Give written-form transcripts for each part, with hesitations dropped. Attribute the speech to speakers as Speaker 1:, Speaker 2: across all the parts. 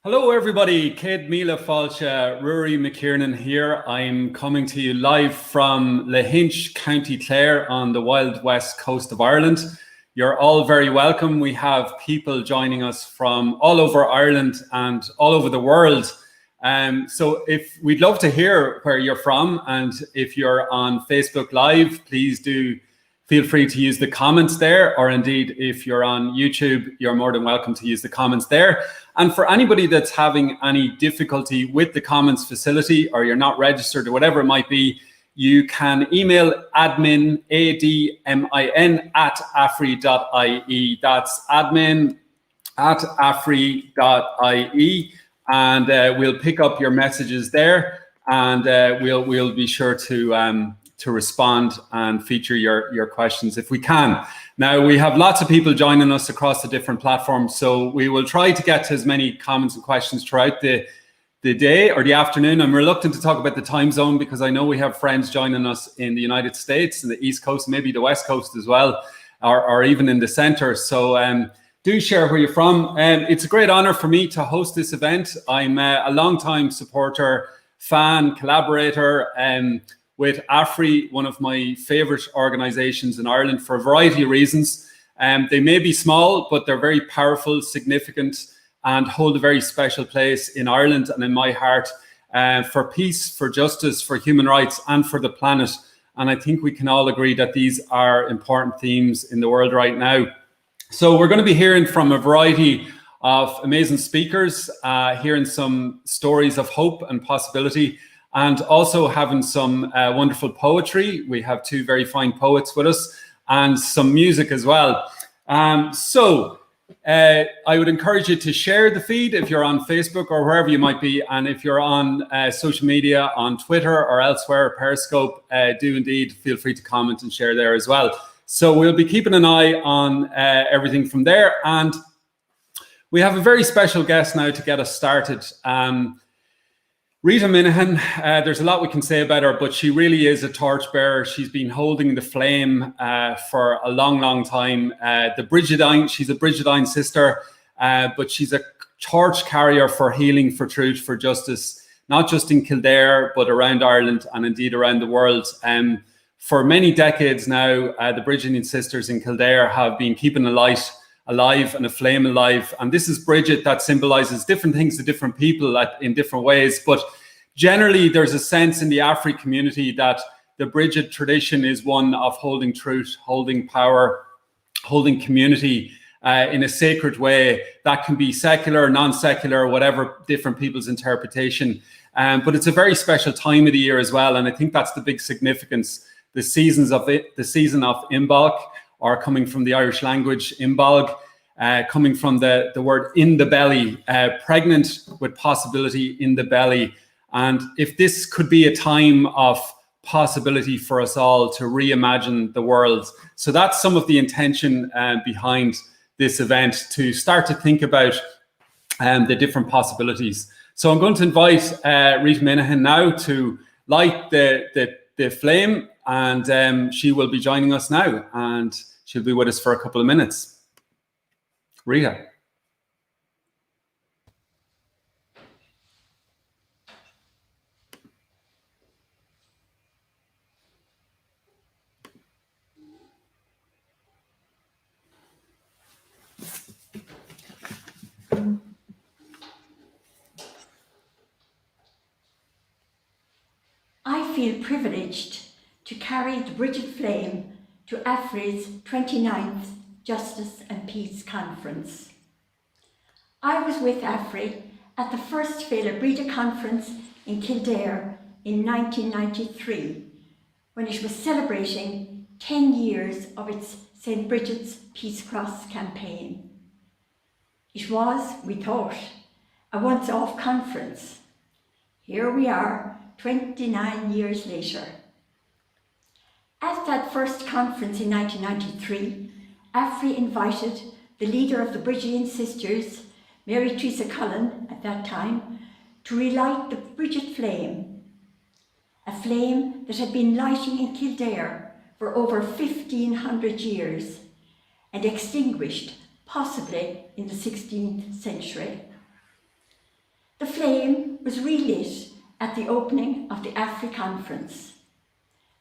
Speaker 1: Hello everybody, Céad Míle Fáilte, Ruairí McKiernan here. I'm coming to you live from Lahinch, County Clare on the wild west coast of Ireland. You're all very welcome. We have people joining us from all over Ireland and all over the world. So if we'd love to hear where you're from, and if you're on Facebook Live, please do feel free to use the comments there, or indeed, if you're on YouTube, you're more than welcome to use the comments there. And for anybody that's having any difficulty with the comments facility, or you're not registered or whatever it might be, you can email admin, admin at afri.ie. That's admin at afri.ie. And we'll pick up your messages there, and we'll be sure to respond and feature your questions if we can. Now, we have lots of people joining us across the different platforms, so we will try to get to as many comments and questions throughout the day or the afternoon. I'm reluctant to talk about the time zone because I know we have friends joining us in the United States, in the East Coast, maybe the West Coast as well, or even in the center. So do share where you're from. It's a great honor for me to host this event. I'm a longtime supporter, fan, collaborator, with Afri, one of my favorite organizations in Ireland for a variety of reasons. They may be small, but they're very powerful, significant, and hold a very special place in Ireland and in my heart for peace, for justice, for human rights, and for the planet. And I think we can all agree that these are important themes in the world right now. So we're going to be hearing from a variety of amazing speakers, hearing some stories of hope and possibility, and also having some wonderful poetry. We have two very fine poets with us, and some music as well. So I would encourage you to share the feed if you're on Facebook or wherever you might be. And if you're on social media, on Twitter or elsewhere, Periscope, do indeed feel free to comment and share there as well. So we'll be keeping an eye on everything from there. And we have a very special guest now to get us started. Rita Minahan, there's a lot we can say about her, but she really is a torchbearer. She's been holding the flame for a long, long time. She's a Brigidine sister, but she's a torch carrier for healing, for truth, for justice, not just in Kildare, but around Ireland and indeed around the world. For many decades now, the Brigidine sisters in Kildare have been keeping a light alive and a flame alive. And this is Bridget that symbolizes different things to different people in different ways. But generally, there's a sense in the Afri community that the Bridget tradition is one of holding truth, holding power, holding community in a sacred way that can be secular, non-secular, whatever different people's interpretation. But it's a very special time of the year as well. And I think that's the big significance. The season of Imbolc, or coming from the Irish language, Imbolg, coming from the word in the belly, pregnant with possibility in the belly. And if this could be a time of possibility for us all to reimagine the world. So that's some of the intention behind this event, to start to think about the different possibilities. So I'm going to invite Rita Minahan now to light the flame, and she will be joining us now, and she'll be with us for a couple of minutes. Rita.
Speaker 2: I feel privileged to carry the Bridget flame to Afri's 29th Justice and Peace Conference. I was with Afri at the first Féile Bríde conference in Kildare in 1993, when it was celebrating 10 years of its St. Bridget's Peace Cross campaign. It was, we thought, a once-off conference. Here we are, 29 years later. At that first conference in 1993, Afri invited the leader of the Brigidine sisters, Mary Teresa Cullen at that time, to relight the Bridget flame, a flame that had been lighting in Kildare for over 1,500 years and extinguished possibly in the 16th century. The flame was relit at the opening of the Afri Conference,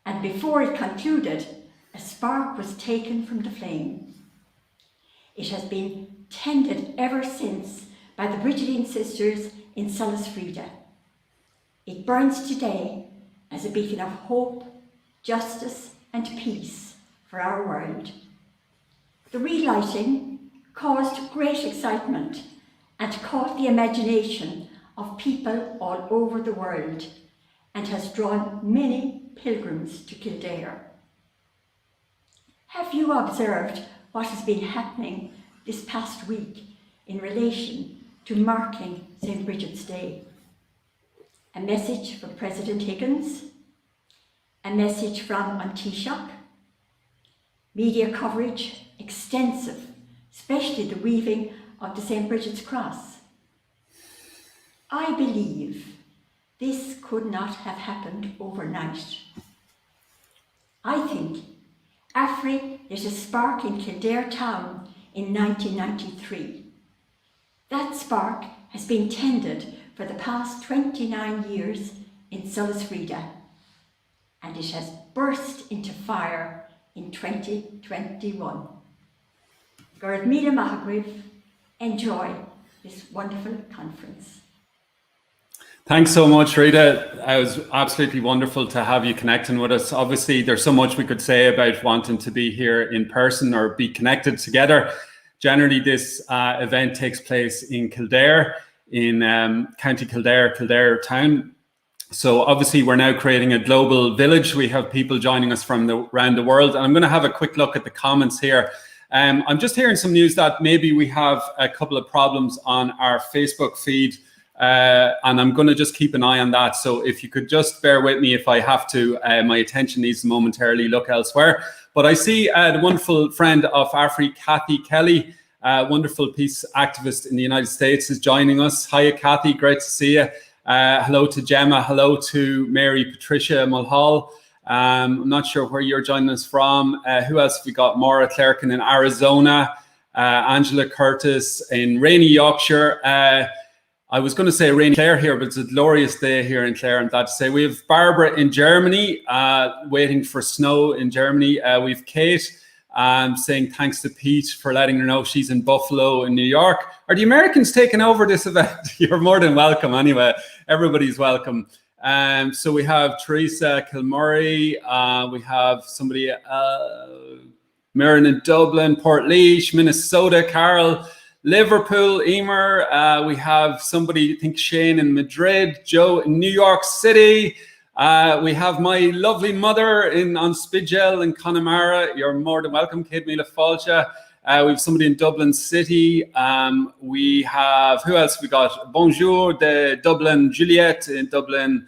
Speaker 2: and before it concluded, a spark was taken from the flame. It has been tended ever since by the Brigidine sisters in Afri Féile Bríde. It burns today as a beacon of hope, justice and peace for our world. The relighting caused great excitement and caught the imagination of people all over the world and has drawn many pilgrims to Kildare. Have you observed what has been happening this past week in relation to marking St. Bridget's Day? A message from President Higgins, a message from An Taoiseach, media coverage extensive, especially the weaving of the St. Bridget's cross. I believe this could not have happened overnight. I think Afri lit a spark in Kildare town in 1993. That spark has been tended for the past 29 years in Afri Féile Bríde, and it has burst into fire in 2021. Gurd Mila Mahagriv, enjoy this wonderful conference.
Speaker 1: Thanks so much, Rita. It was absolutely wonderful to have you connecting with us. Obviously, there's so much we could say about wanting to be here in person or be connected together. Generally, this event takes place in Kildare, in County Kildare, Kildare town. So obviously, we're now creating a global village. We have people joining us from around the world. And I'm going to have a quick look at the comments here. I'm just hearing some news that maybe we have a couple of problems on our Facebook feed. And I'm going to just keep an eye on that. So if you could just bear with me if I have to, my attention needs to momentarily look elsewhere. But I see the wonderful friend of Afri, Kathy Kelly, wonderful peace activist in the United States, is joining us. Hiya, Kathy, great to see you. Hello to Gemma, hello to Mary Patricia Mulhall. I'm not sure where you're joining us from. Who else have we got? Maura Clerkin in Arizona, Angela Curtis in rainy Yorkshire. I was going to say rainy Clare here, but it's a glorious day here in Clare. I'm glad to say we have Barbara in Germany, waiting for snow in Germany. We've Kate saying thanks to Pete for letting her know she's in Buffalo in New York. Are the Americans taking over this event? You're more than welcome anyway. Everybody's welcome. So we have Teresa Kilmurray. We have somebody, Mirren in Dublin, Portlaoise, Minnesota, Carol, Liverpool, Emer. We have somebody, I think Shane in Madrid, Joe in New York City. We have my lovely mother on Spidgel in Connemara. You're more than welcome, Kate Mila Falcha. We have somebody in Dublin City. We have, who else we got? Bonjour de Dublin, Juliette in Dublin.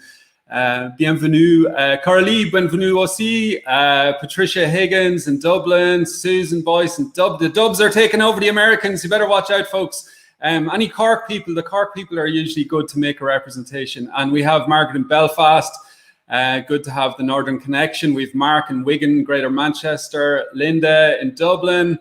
Speaker 1: Bienvenue, Coralie, bienvenue aussi. Patricia Higgins in Dublin, Susan Boyce in Dublin. The Dubs are taking over the Americans. You better watch out, folks. Any Cork people, the Cork people are usually good to make a representation. And we have Margaret in Belfast. Good to have the Northern Connection. We've Mark in Wigan, Greater Manchester, Linda in Dublin,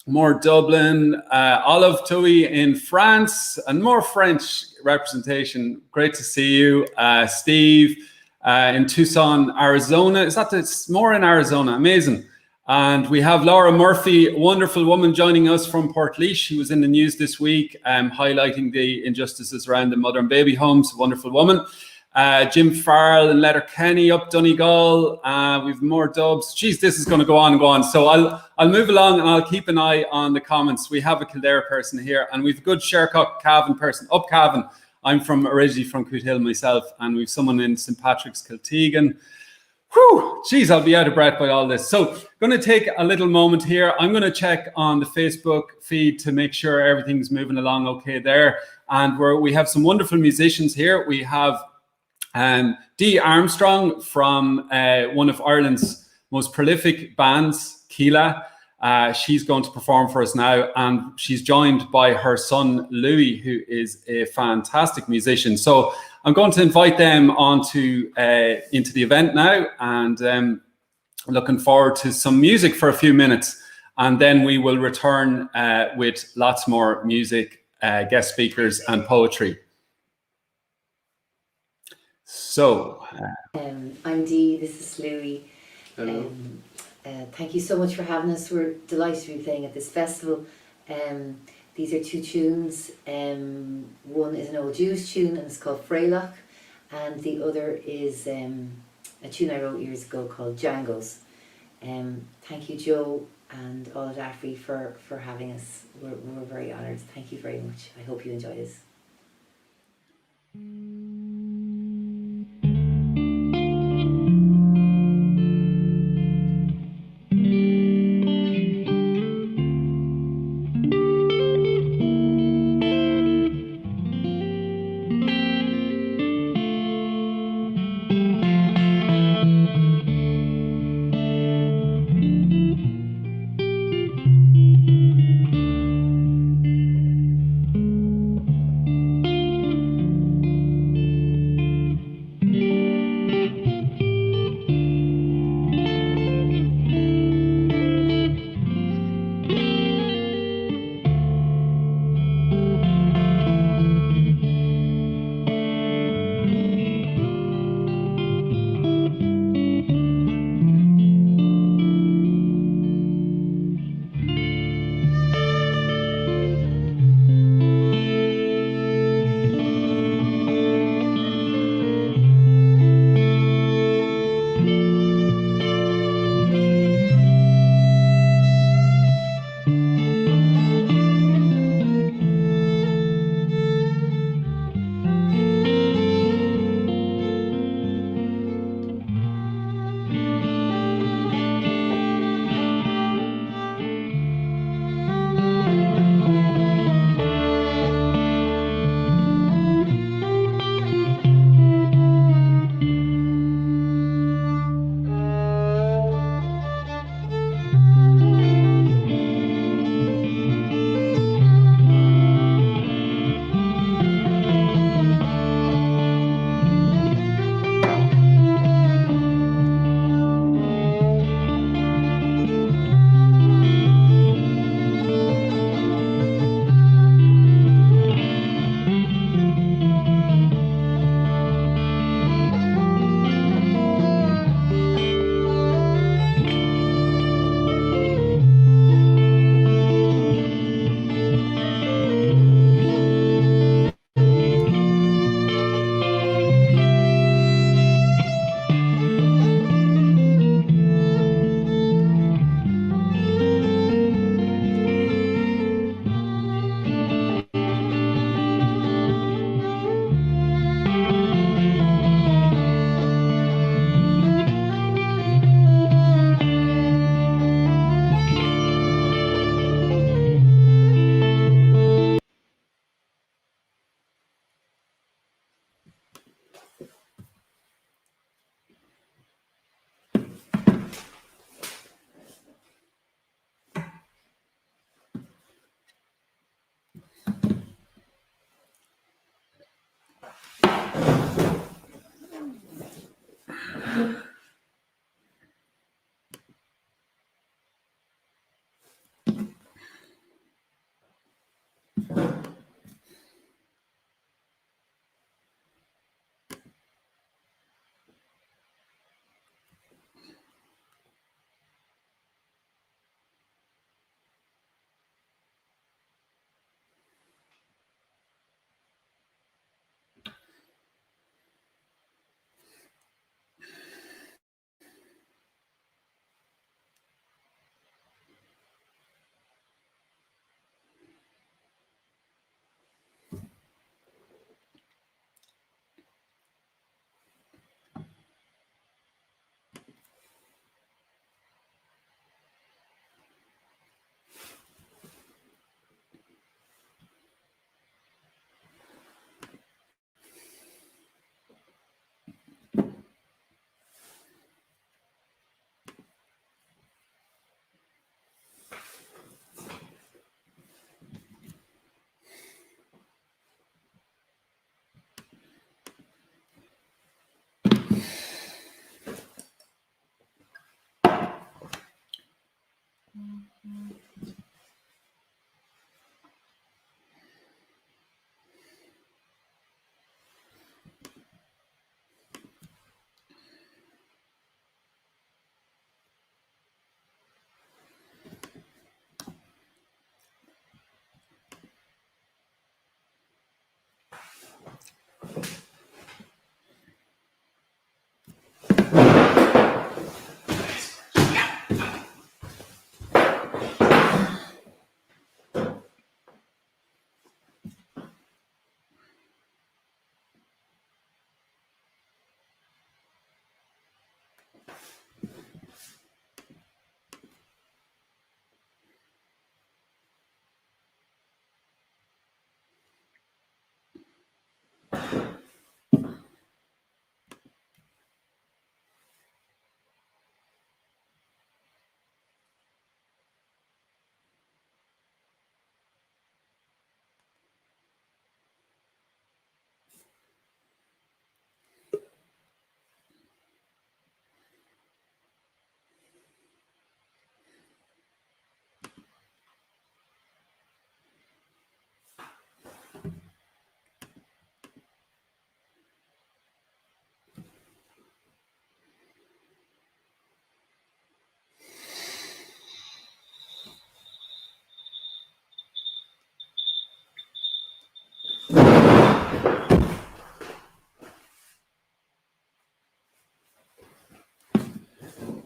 Speaker 1: more Dublin, Olive Tui in France, and more French representation. Great to see you. Steve in Tucson, Arizona. Is that it's more in Arizona? Amazing. And we have Laura Murphy, a wonderful woman joining us from Portlaoise. She was in the news this week, highlighting the injustices around the mother and baby homes. Wonderful woman. Jim Farrell and Letterkenny up Donegal. We've more Dubs. Geez, this is going to go on and go on. So I'll move along and I'll keep an eye on the comments. We have a Kildare person here, and we've a good Shercock Cavan person up Cavan. I'm originally from Cootehill myself, and we've someone in St. Patrick's, Kiltegan. Whew, geez, I'll be out of breath by all this. So going to take a little moment here. I'm going to check on the Facebook feed to make sure everything's moving along okay there. And we have some wonderful musicians here. We have Dee Armstrong from one of Ireland's most prolific bands, Keela. She's going to perform for us now, and she's joined by her son Louis, who is a fantastic musician. So I'm going to invite them into the event now, and looking forward to some music for a few minutes, and then we will return with lots more music guest speakers and poetry. So,
Speaker 3: I'm Dee, this is Louis.
Speaker 1: hello.
Speaker 3: Thank you so much for having us. We're delighted to be playing at this festival. These are two tunes. One is an old Jewish tune and it's called Freilich, and the other is a tune I wrote years ago called Django's. Thank you, Joe, and all at Afri for having us. We're very honoured. Thank you very much. I hope you enjoy this.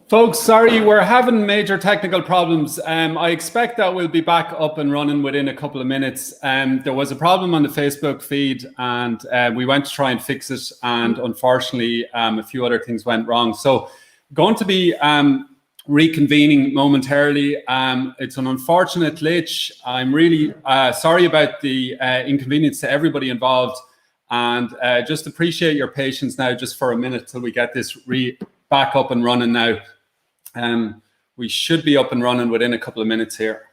Speaker 1: Folks, sorry, we're having major technical problems. I expect that we'll be back up and running within a couple of minutes. There was a problem on the Facebook feed, and we went to try and fix it, and unfortunately, a few other things went wrong. So, going to be reconvening momentarily. It's an unfortunate glitch. I'm really sorry about the inconvenience to everybody involved, and just appreciate your patience now, just for a minute till we get this back up and running now. We should be up and running within a couple of minutes here.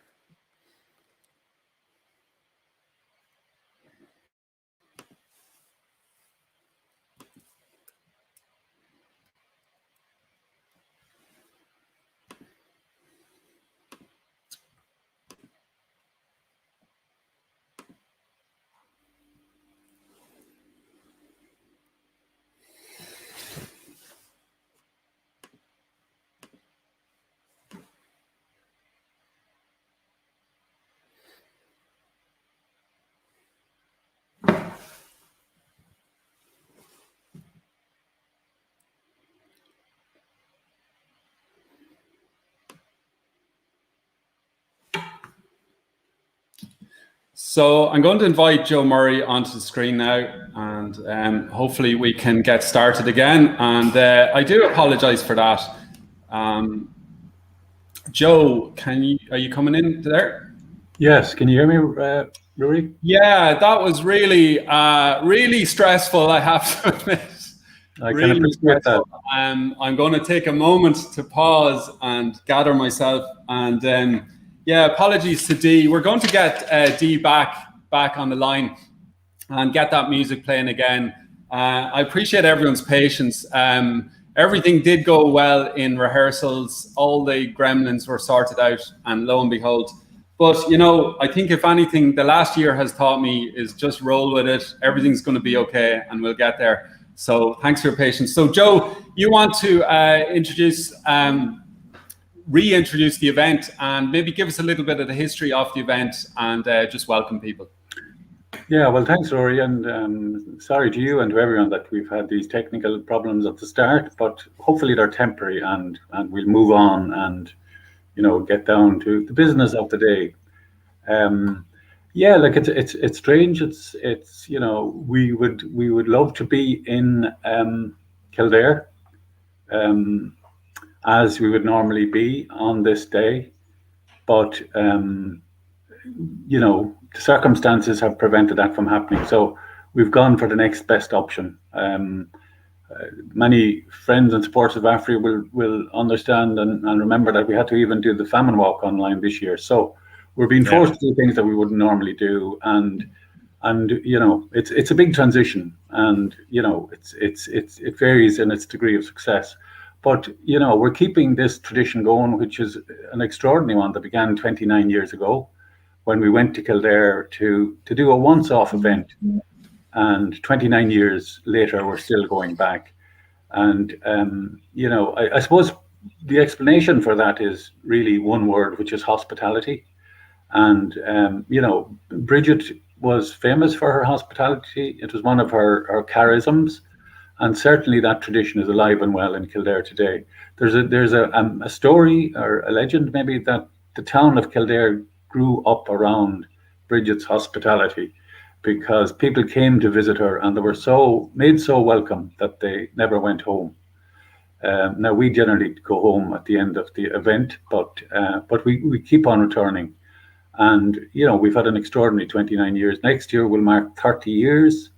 Speaker 1: So I'm going to invite Joe Murray onto the screen now, and hopefully we can get started again. And I do apologize for that. Joe, are you coming in there?
Speaker 4: Yes, can you hear me, Rory?
Speaker 1: Yeah, that was really, really stressful, I have to admit.
Speaker 4: I can appreciate that.
Speaker 1: I'm going to take a moment to pause and gather myself, and yeah, apologies to Dee. We're going to get Dee back on the line and get that music playing again. I appreciate everyone's patience. Everything did go well in rehearsals. All the gremlins were sorted out, and lo and behold. But, you know, I think if anything, the last year has taught me is just roll with it. Everything's going to be okay, and we'll get there. So thanks for your patience. So, Joe, you want to reintroduce the event and maybe give us a little bit of the history of the event and just welcome people.
Speaker 4: Yeah, well, thanks, Rory, and sorry to you and to everyone that we've had these technical problems at the start, but hopefully they're temporary, and we'll move on and, you know, get down to the business of the day. Yeah, like it's strange. It's you know, we would love to be in Kildare, as we would normally be on this day, but you know, the circumstances have prevented that from happening. So we've gone for the next best option. Many friends and supporters of Afri will understand and remember that we had to even do the famine walk online this year. So we're being forced to do things that we wouldn't normally do, and you know, it's a big transition, and you know, it varies in its degree of success. But you know, we're keeping this tradition going, which is an extraordinary one that began 29 years ago, when we went to Kildare to do a once-off event, and 29 years later we're still going back. And you know, I suppose the explanation for that is really one word, which is hospitality. And you know, Bridget was famous for her hospitality. It was one of her charisms, and certainly that tradition is alive and well in Kildare today. There's a story, or a legend maybe, that the town of Kildare grew up around Bridget's hospitality, because people came to visit her and they were made so welcome that they never went home. Now we generally go home at the end of the event, but we keep on returning. And you know, we've had an extraordinary 29 years. Next year will mark 30 years.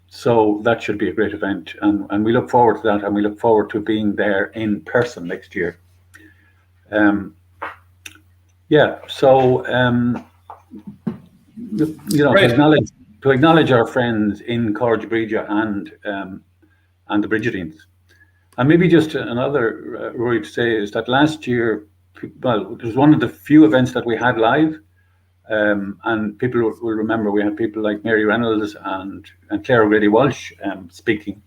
Speaker 4: So that should be a great event, and we look forward to that, and we look forward to being there in person next year. Yeah, so you know, to acknowledge our friends in Afri Féile Bríde and the Bridgetines. And maybe just another, Rory, to say is that last year, well, it was one of the few events that we had live, and people will remember we had people like Mary Reynolds and Claire O'Grady Walsh speaking.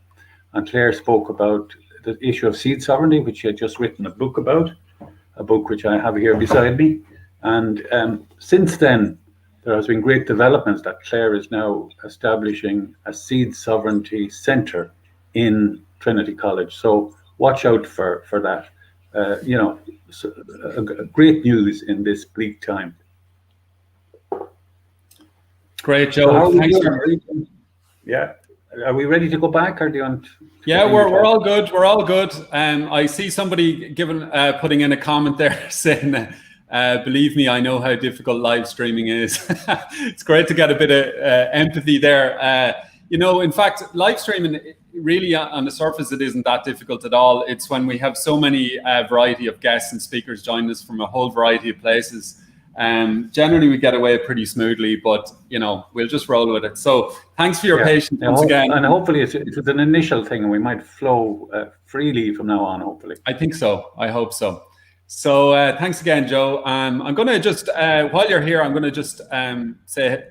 Speaker 4: And Claire spoke about the issue of seed sovereignty, which she had just written a book about, a book which I have here beside me. And since then, there has been great developments that Claire is now establishing a seed sovereignty centre in Trinity College. So watch out for that. Great news in this bleak time.
Speaker 1: Great,
Speaker 4: So
Speaker 1: Joe. Thanks for.
Speaker 4: Yeah. Are we ready to go back, or do you want?
Speaker 1: Yeah, we're all good. We're all good. I see somebody putting in a comment there saying, "Believe me, I know how difficult live streaming is." It's great to get a bit of empathy there. In fact, live streaming really, on the surface, it isn't that difficult at all. It's when we have so many variety of guests and speakers joining us from a whole variety of places. Generally, we get away pretty smoothly, but we'll just roll with it. So, thanks for your patience once again.
Speaker 4: And hopefully, it's an initial thing, and we might flow freely from now on. Hopefully,
Speaker 1: I think so. I hope so. So, thanks again, Joe. I'm going to just while you're here, I'm going to just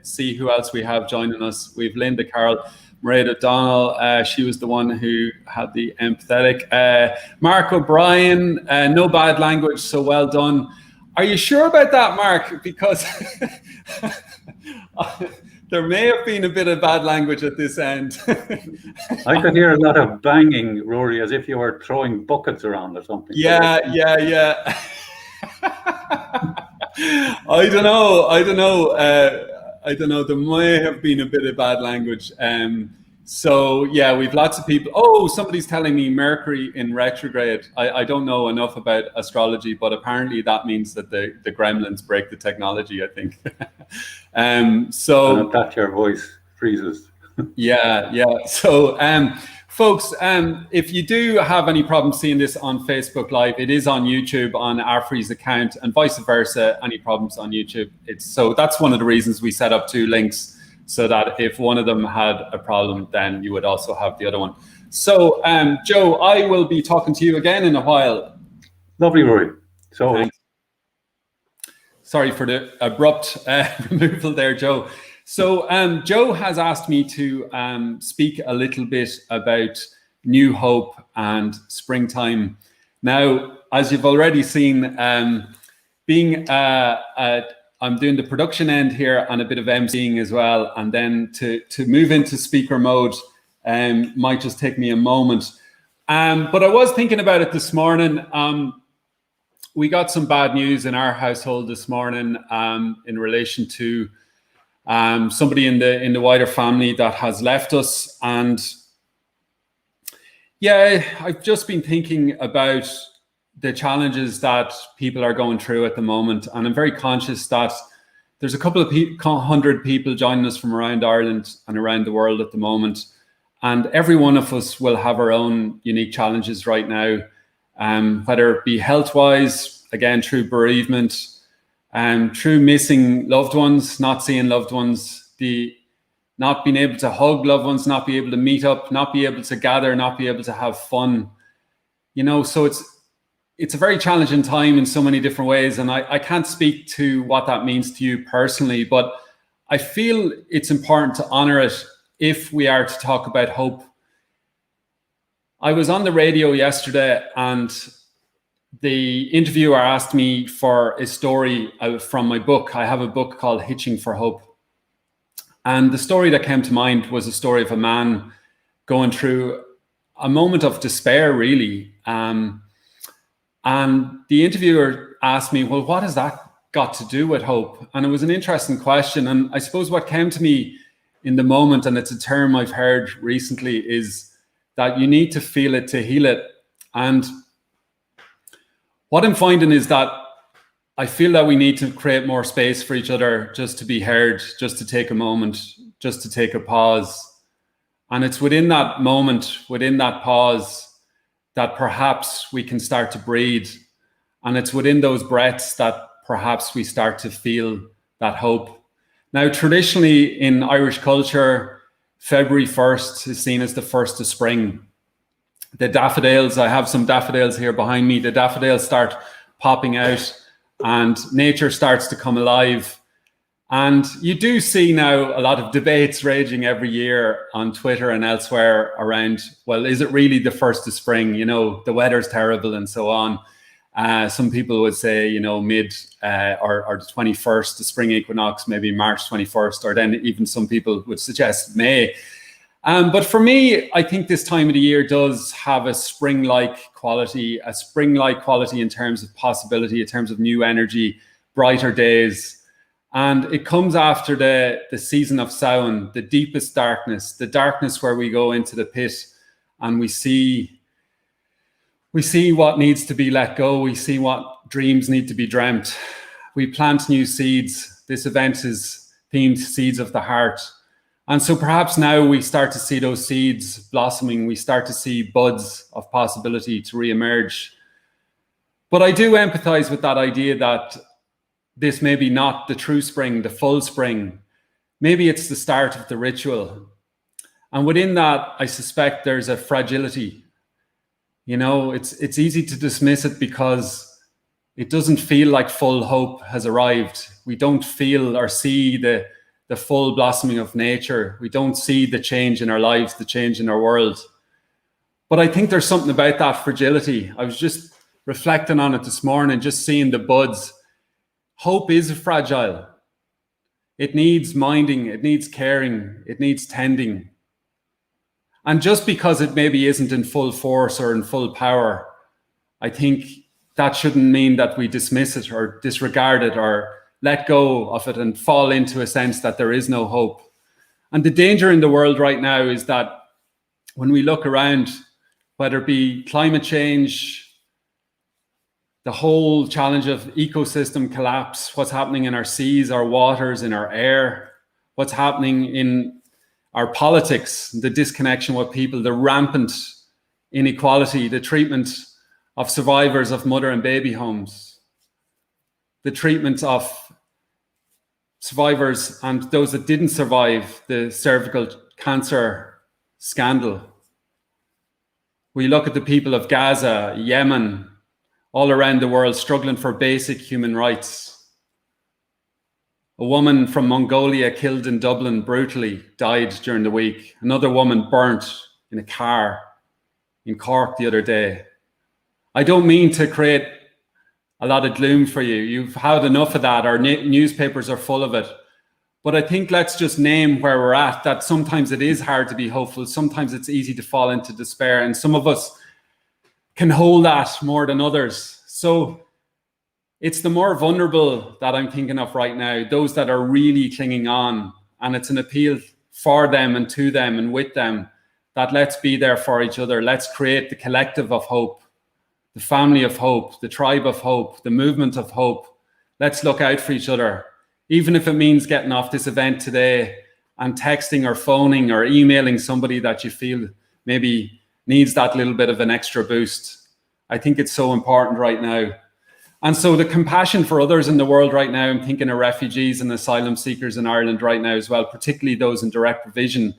Speaker 1: see who else we have joining us. We've Linda Carroll, Mairead O'Donnell. She was the one who had the empathetic. Mark O'Brien. No bad language, so well done. Are you sure about that, Mark? Because there may have been a bit of bad language at this end.
Speaker 4: I could hear a lot of banging, Rory, as if you were throwing buckets around or something.
Speaker 1: Yeah. I don't know. There may have been a bit of bad language. So yeah, we've lots of people. Oh, somebody's telling me Mercury in retrograde. I don't know enough about astrology, but apparently that means that the gremlins break the technology, I think. So
Speaker 4: that your voice freezes.
Speaker 1: Yeah. So folks, if you do have any problems seeing this on Facebook Live, it is on YouTube on Afri's account, and vice versa. Any problems on YouTube, so that's one of the reasons we set up 2 links, so that if one of them had a problem, then you would also have the other one. So, Joe, I will be talking to you again in a while.
Speaker 4: Lovely, Rory. So,
Speaker 1: thanks. Sorry for the abrupt removal there, Joe. So, Joe has asked me to speak a little bit about New Hope and springtime. Now, as you've already seen, I'm doing the production end here and a bit of emceeing as well. And then to move into speaker mode might just take me a moment. But I was thinking about it this morning. We got some bad news in our household this morning in relation to somebody in the wider family that has left us. And yeah, I've just been thinking about the challenges that people are going through at the moment. And I'm very conscious that there's a couple of 100 people joining us from around Ireland and around the world at the moment. And every one of us will have our own unique challenges right now, whether it be health-wise, again, through bereavement, through missing loved ones, not seeing loved ones, not being able to hug loved ones, not be able to meet up, not be able to gather, not be able to have fun. So it's a very challenging time in so many different ways. And I can't speak to what that means to you personally, but I feel it's important to honor it if we are to talk about hope. I was on the radio yesterday and the interviewer asked me for a story from my book. I have a book called Hitching for Hope. And the story that came to mind was a story of a man going through a moment of despair, really. And the interviewer asked me, well, what has that got to do with hope? And it was an interesting question. And I suppose what came to me in the moment, and it's a term I've heard recently, is that you need to feel it to heal it. And what I'm finding is that I feel that we need to create more space for each other, just to be heard, just to take a moment, just to take a pause. And it's within that moment, within that pause, that perhaps we can start to breathe. And it's within those breaths that perhaps we start to feel that hope. Now, traditionally in Irish culture, February 1st is seen as the first of spring. The daffodils, I have some daffodils here behind me, the daffodils start popping out and nature starts to come alive. And you do see now a lot of debates raging every year on Twitter and elsewhere around, well, is it really the first of spring? The weather's terrible and so on. Some people would say, mid or the 21st, the spring equinox, maybe March 21st, or then even some people would suggest May. But for me, I think this time of the year does have a spring-like quality in terms of possibility, in terms of new energy, brighter days. And it comes after the season of Samhain, the deepest darkness, the darkness where we go into the pit and we see what needs to be let go. We see what dreams need to be dreamt. We plant new seeds. This event is themed Seeds of the Heart. And so perhaps now we start to see those seeds blossoming. We start to see buds of possibility to reemerge. But I do empathize with that idea that this may be not the true spring, the full spring. Maybe it's the start of the ritual. And within that, I suspect there's a fragility. You know, it's easy to dismiss it because it doesn't feel like full hope has arrived. We don't feel or see the full blossoming of nature. We don't see the change in our lives, the change in our world. But I think there's something about that fragility. I was just reflecting on it this morning, just seeing the buds. Hope is fragile. It needs minding, it needs caring, it needs tending. And just because it maybe isn't in full force or in full power, I think that shouldn't mean that we dismiss it or disregard it or let go of it and fall into a sense that there is no hope. And the danger in the world right now is that when we look around, whether it be climate change, the whole challenge of ecosystem collapse, what's happening in our seas, our waters, in our air, what's happening in our politics, the disconnection with people, the rampant inequality, the treatment of survivors of mother and baby homes, the treatment of survivors and those that didn't survive the cervical cancer scandal. We look at the people of Gaza, Yemen, all around the world struggling for basic human rights. A woman from Mongolia killed in Dublin brutally died during the week. Another woman burnt in a car in Cork the other day. I don't mean to create a lot of gloom for you. You've had enough of that. Our newspapers are full of it. But I think let's just name where we're at, that sometimes it is hard to be hopeful. Sometimes it's easy to fall into despair. And some of us can hold that more than others. So it's the more vulnerable that I'm thinking of right now, those that are really clinging on. And it's an appeal for them and to them and with them that let's be there for each other. Let's create the collective of hope, the family of hope, the tribe of hope, the movement of hope. Let's look out for each other, even if it means getting off this event today and texting or phoning or emailing somebody that you feel maybe needs that little bit of an extra boost. I think it's so important right now. And so the compassion for others in the world right now, I'm thinking of refugees and asylum seekers in Ireland right now as well, particularly those in direct provision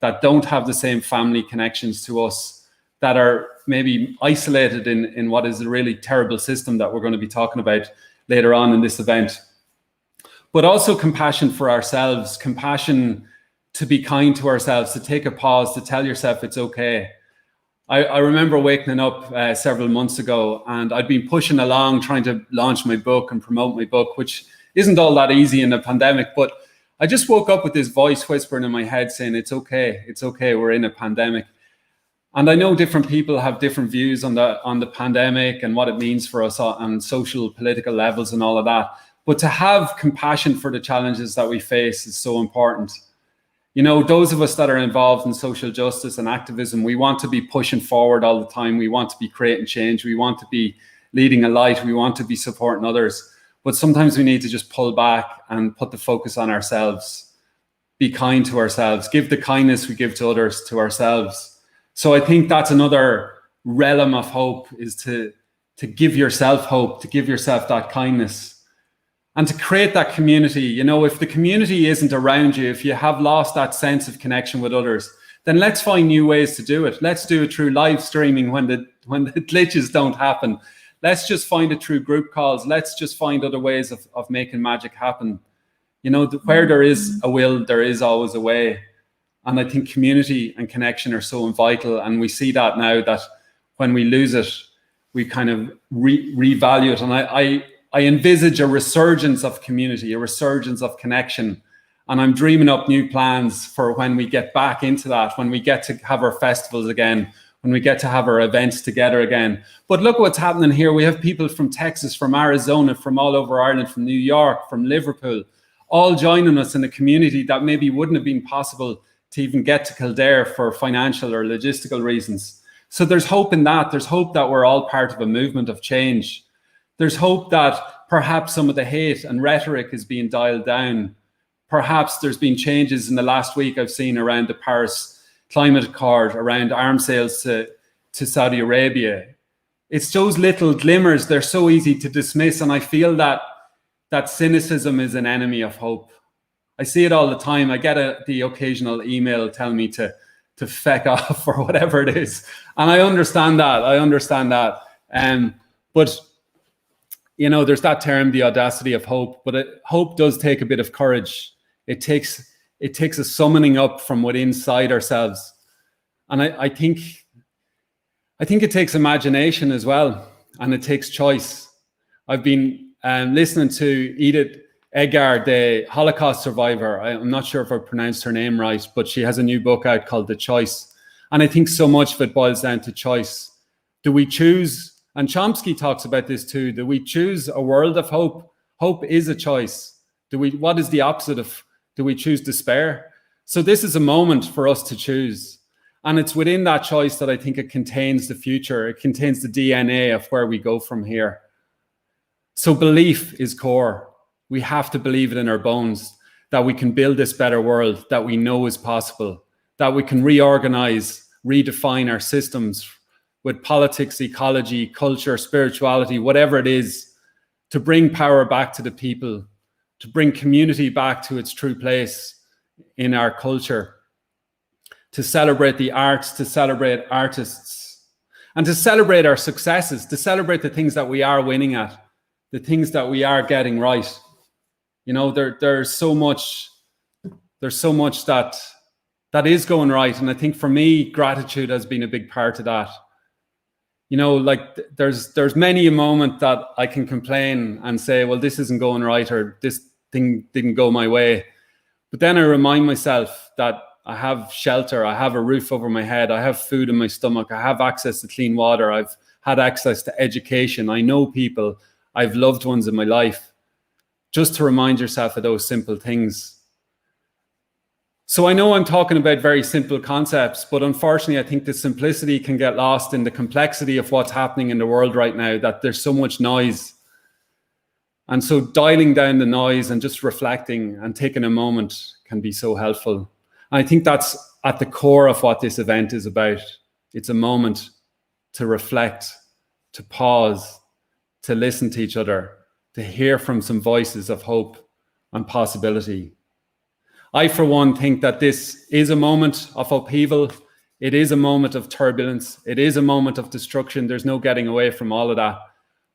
Speaker 1: that don't have the same family connections to us, that are maybe isolated in what is a really terrible system that we're going to be talking about later on in this event. But also compassion for ourselves, compassion to be kind to ourselves, to take a pause, to tell yourself it's okay. I remember waking up several months ago and I'd been pushing along trying to launch my book and promote my book, which isn't all that easy in a pandemic. But I just woke up with this voice whispering in my head saying, it's okay, we're in a pandemic. And I know different people have different views on the pandemic and what it means for us on social, political levels and all of that. But to have compassion for the challenges that we face is so important. You know, those of us that are involved in social justice and activism, we want to be pushing forward all the time. We want to be creating change. We want to be leading a light. We want to be supporting others. But sometimes we need to just pull back and put the focus on ourselves. Be kind to ourselves. Give the kindness we give to others to ourselves. So I think that's another realm of hope, is to give yourself hope, to give yourself that kindness. And to create that community. You know, if the community isn't around you, if you have lost that sense of connection with others, then let's find new ways to do it. Let's do it through live streaming when the glitches don't happen. Let's just find it through group calls. Let's just find other ways of making magic happen. You know, where there is a will, there is always a way. And I think community and connection are so vital. And we see that now, that when we lose it, we kind of revalue it. And I envisage a resurgence of community, a resurgence of connection, And I'm dreaming up new plans for when we get back into that, when we get to have our festivals again, when we get to have our events together again. But look what's happening here. We have people from Texas, from Arizona, from all over Ireland, from New York, from Liverpool, all joining us in a community that maybe wouldn't have been possible to even get to Kildare for financial or logistical reasons. So there's hope in that. There's hope that we're all part of a movement of change. There's hope that perhaps some of the hate and rhetoric is being dialed down. Perhaps there's been changes in the last week I've seen around the Paris Climate Accord, around arms sales to Saudi Arabia. It's those little glimmers, they're so easy to dismiss. And I feel that cynicism is an enemy of hope. I see it all the time. I get the occasional email telling me to feck off or whatever it is. And I understand that. But you know, there's that term, the audacity of hope, but hope does take a bit of courage. It takes a summoning up from within inside ourselves. And I think it takes imagination as well, and it takes choice. I've been listening to Edith Egar, the Holocaust survivor. I'm not sure if I pronounced her name right, but she has a new book out called The Choice. And I think so much of it boils down to choice. Do we choose, and Chomsky talks about this too, do we choose a world of hope? Hope is a choice. What is the opposite of, do we choose despair? So this is a moment for us to choose. And it's within that choice that I think it contains the future. It contains the DNA of where we go from here. So belief is core. We have to believe it in our bones that we can build this better world that we know is possible, that we can reorganize, redefine our systems with politics, ecology, culture, spirituality, whatever it is, to bring power back to the people, to bring community back to its true place in our culture, to celebrate the arts, to celebrate artists, and to celebrate our successes, to celebrate the things that we are winning at, the things that we are getting right. You know, there's so much that is going right. And I think for me, gratitude has been a big part of that. You know, like there's many a moment that I can complain and say, well, this isn't going right, or this thing didn't go my way. But then I remind myself that I have shelter, I have a roof over my head, I have food in my stomach, I have access to clean water, I've had access to education, I know people, I've loved ones in my life. Just to remind yourself of those simple things. So I know I'm talking about very simple concepts, but unfortunately, I think the simplicity can get lost in the complexity of what's happening in the world right now, that there's so much noise. And so dialing down the noise and just reflecting and taking a moment can be so helpful. And I think that's at the core of what this event is about. It's a moment to reflect, to pause, to listen to each other, to hear from some voices of hope and possibility. I, for one, think that this is a moment of upheaval. It is a moment of turbulence. It is a moment of destruction. There's no getting away from all of that.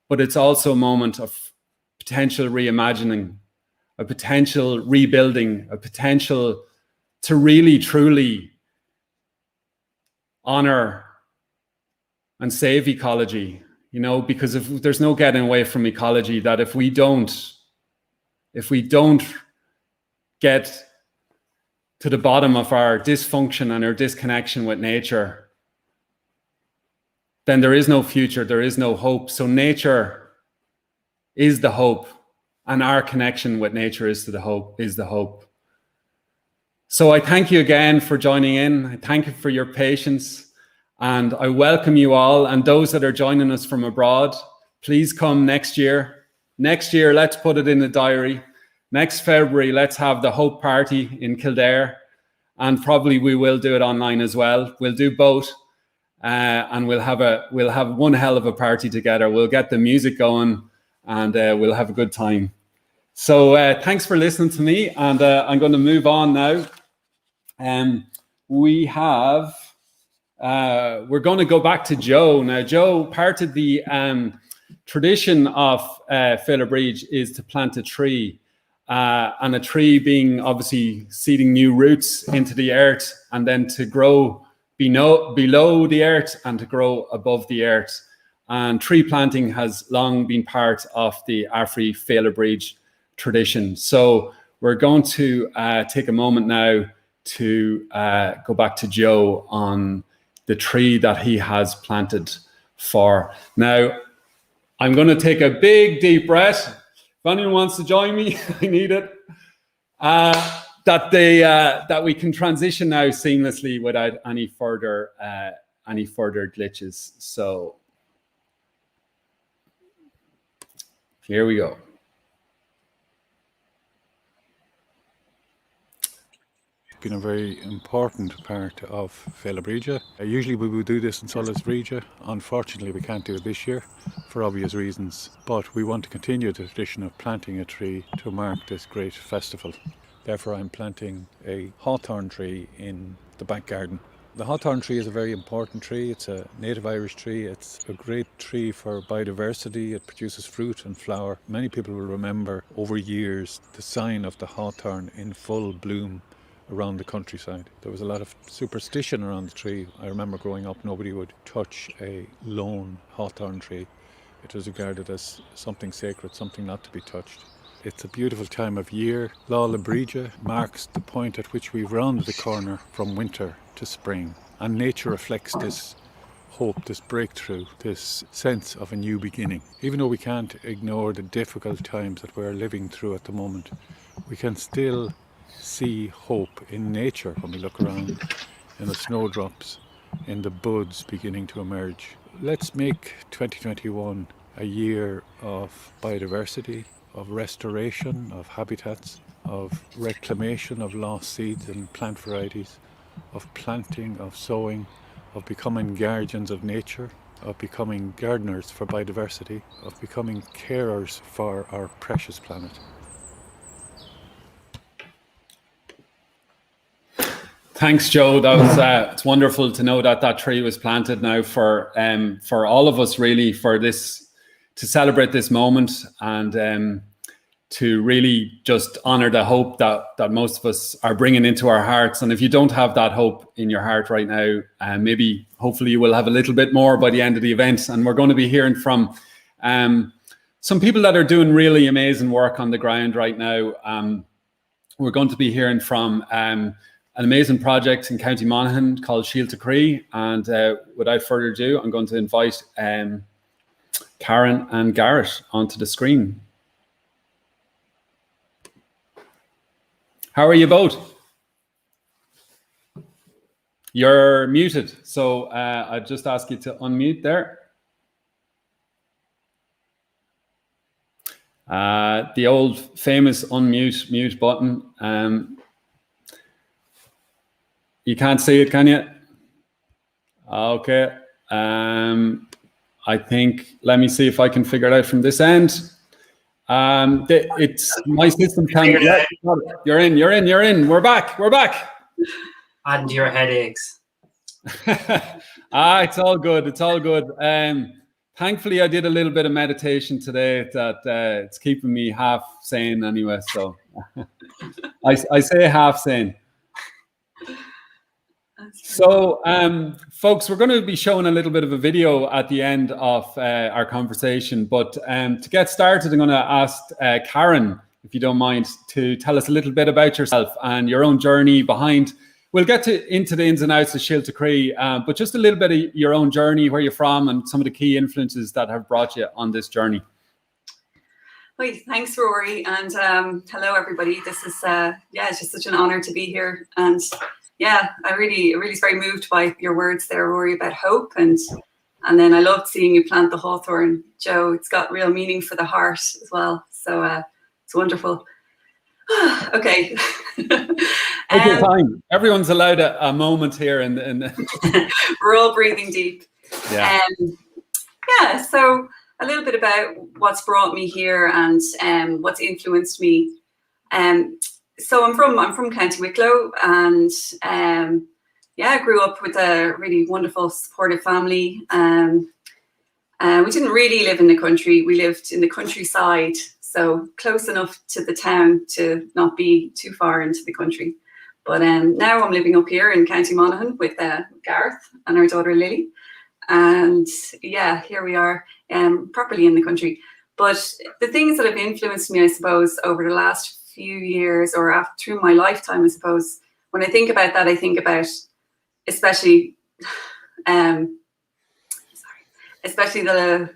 Speaker 1: But it's also a moment of potential reimagining, a potential rebuilding, a potential to really, truly honor and save ecology. You know, because if there's no getting away from ecology, that if we don't get to the bottom of our dysfunction and our disconnection with nature, then there is no future, there is no hope. So nature is the hope, and our connection with nature is the hope. So I thank you again for joining in. I thank you for your patience. And I welcome you all, and those that are joining us from abroad, please come next year. Next year, let's put it in the diary. Next February, let's have the Hope Party in Kildare, and probably we will do it online as well. We'll do both, and we'll have one hell of a party together. We'll get the music going, and we'll have a good time. So thanks for listening to me, and I'm going to move on now. We're going to go back to Joe. Now, Joe, part of the tradition of Féile Bríde is to plant a tree, and a tree being obviously seeding new roots into the earth, and then to grow below the earth and to grow above the earth. And tree planting has long been part of the Afri Féile Bríde tradition. So we're going to take a moment now to go back to Joe on the tree that he has planted for. Now, I'm going to take a big deep breath. If anyone wants to join me, I need it. That we can transition now seamlessly without any further glitches. So here we go.
Speaker 5: Been a very important part of Féile Bríde. Usually we would do this in Solas Bríde. Unfortunately, we can't do it this year for obvious reasons, but we want to continue the tradition of planting a tree to mark this great festival. Therefore, I'm planting a hawthorn tree in the back garden. The hawthorn tree is a very important tree. It's a native Irish tree. It's a great tree for biodiversity. It produces fruit and flower. Many people will remember over years the sign of the hawthorn in full bloom around the countryside. There was a lot of superstition around the tree. I remember growing up, nobody would touch a lone hawthorn tree. It was regarded as something sacred, something not to be touched. It's a beautiful time of year. Féile Bríde marks the point at which we round the corner from winter to spring. And nature reflects this hope, this breakthrough, this sense of a new beginning. Even though we can't ignore the difficult times that we're living through at the moment, we can still see hope in nature when we look around, in the snowdrops, in the buds beginning to emerge. Let's make 2021 a year of biodiversity, of restoration of habitats, of reclamation of lost seeds and plant varieties, of planting, of sowing, of becoming guardians of nature, of becoming gardeners for biodiversity, of becoming carers for our precious planet.
Speaker 1: Thanks, Joe. That was it's wonderful to know that tree was planted now for all of us, really, for this, to celebrate this moment and to really just honor the hope that most of us are bringing into our hearts. And if you don't have that hope in your heart right now, maybe hopefully you will have a little bit more by the end of the event. And we're going to be hearing from some people that are doing really amazing work on the ground right now. We're going to be hearing from an amazing project in County Monaghan called Síolta Cree. And without further ado, I'm going to invite Karen and Garrett onto the screen. How are you both? You're muted, so I just ask you to unmute there. The old famous unmute mute button. You can't see it, can you? Okay. I think, let me see if I can figure it out from this end. It's my system. Yeah, you're in. We're back.
Speaker 6: And your headaches.
Speaker 1: It's all good. Thankfully, I did a little bit of meditation today that it's keeping me half sane anyway. So I say half sane. So, folks, we're going to be showing a little bit of a video at the end of our conversation. But to get started, I'm going to ask Karen, if you don't mind, to tell us a little bit about yourself and your own journey behind. We'll get into the ins and outs of Síolta Cree, but just a little bit of your own journey, where you're from, and some of the key influences that have brought you on this journey.
Speaker 7: Well, thanks, Rory, and hello, everybody. This is it's just such an honour to be here, and yeah, I really was very moved by your words there, Rory, about hope, and then I loved seeing you plant the hawthorn, Joe. It's got real meaning for the heart as well, so it's wonderful. Okay.
Speaker 1: Take your time. Everyone's allowed a moment here, and
Speaker 7: we're all breathing deep.
Speaker 1: Yeah.
Speaker 7: So a little bit about what's brought me here and what's influenced me. So I'm from County Wicklow, and I grew up with a really wonderful, supportive family. We didn't really live in the country. We lived in the countryside, so close enough to the town to not be too far into the country. But now I'm living up here in County Monaghan with Gareth and our daughter Lily. And yeah, here we are, properly in the country. But the things that have influenced me, I suppose, over the last few years, or after, through my lifetime, I suppose, when I think about that, I think about especially the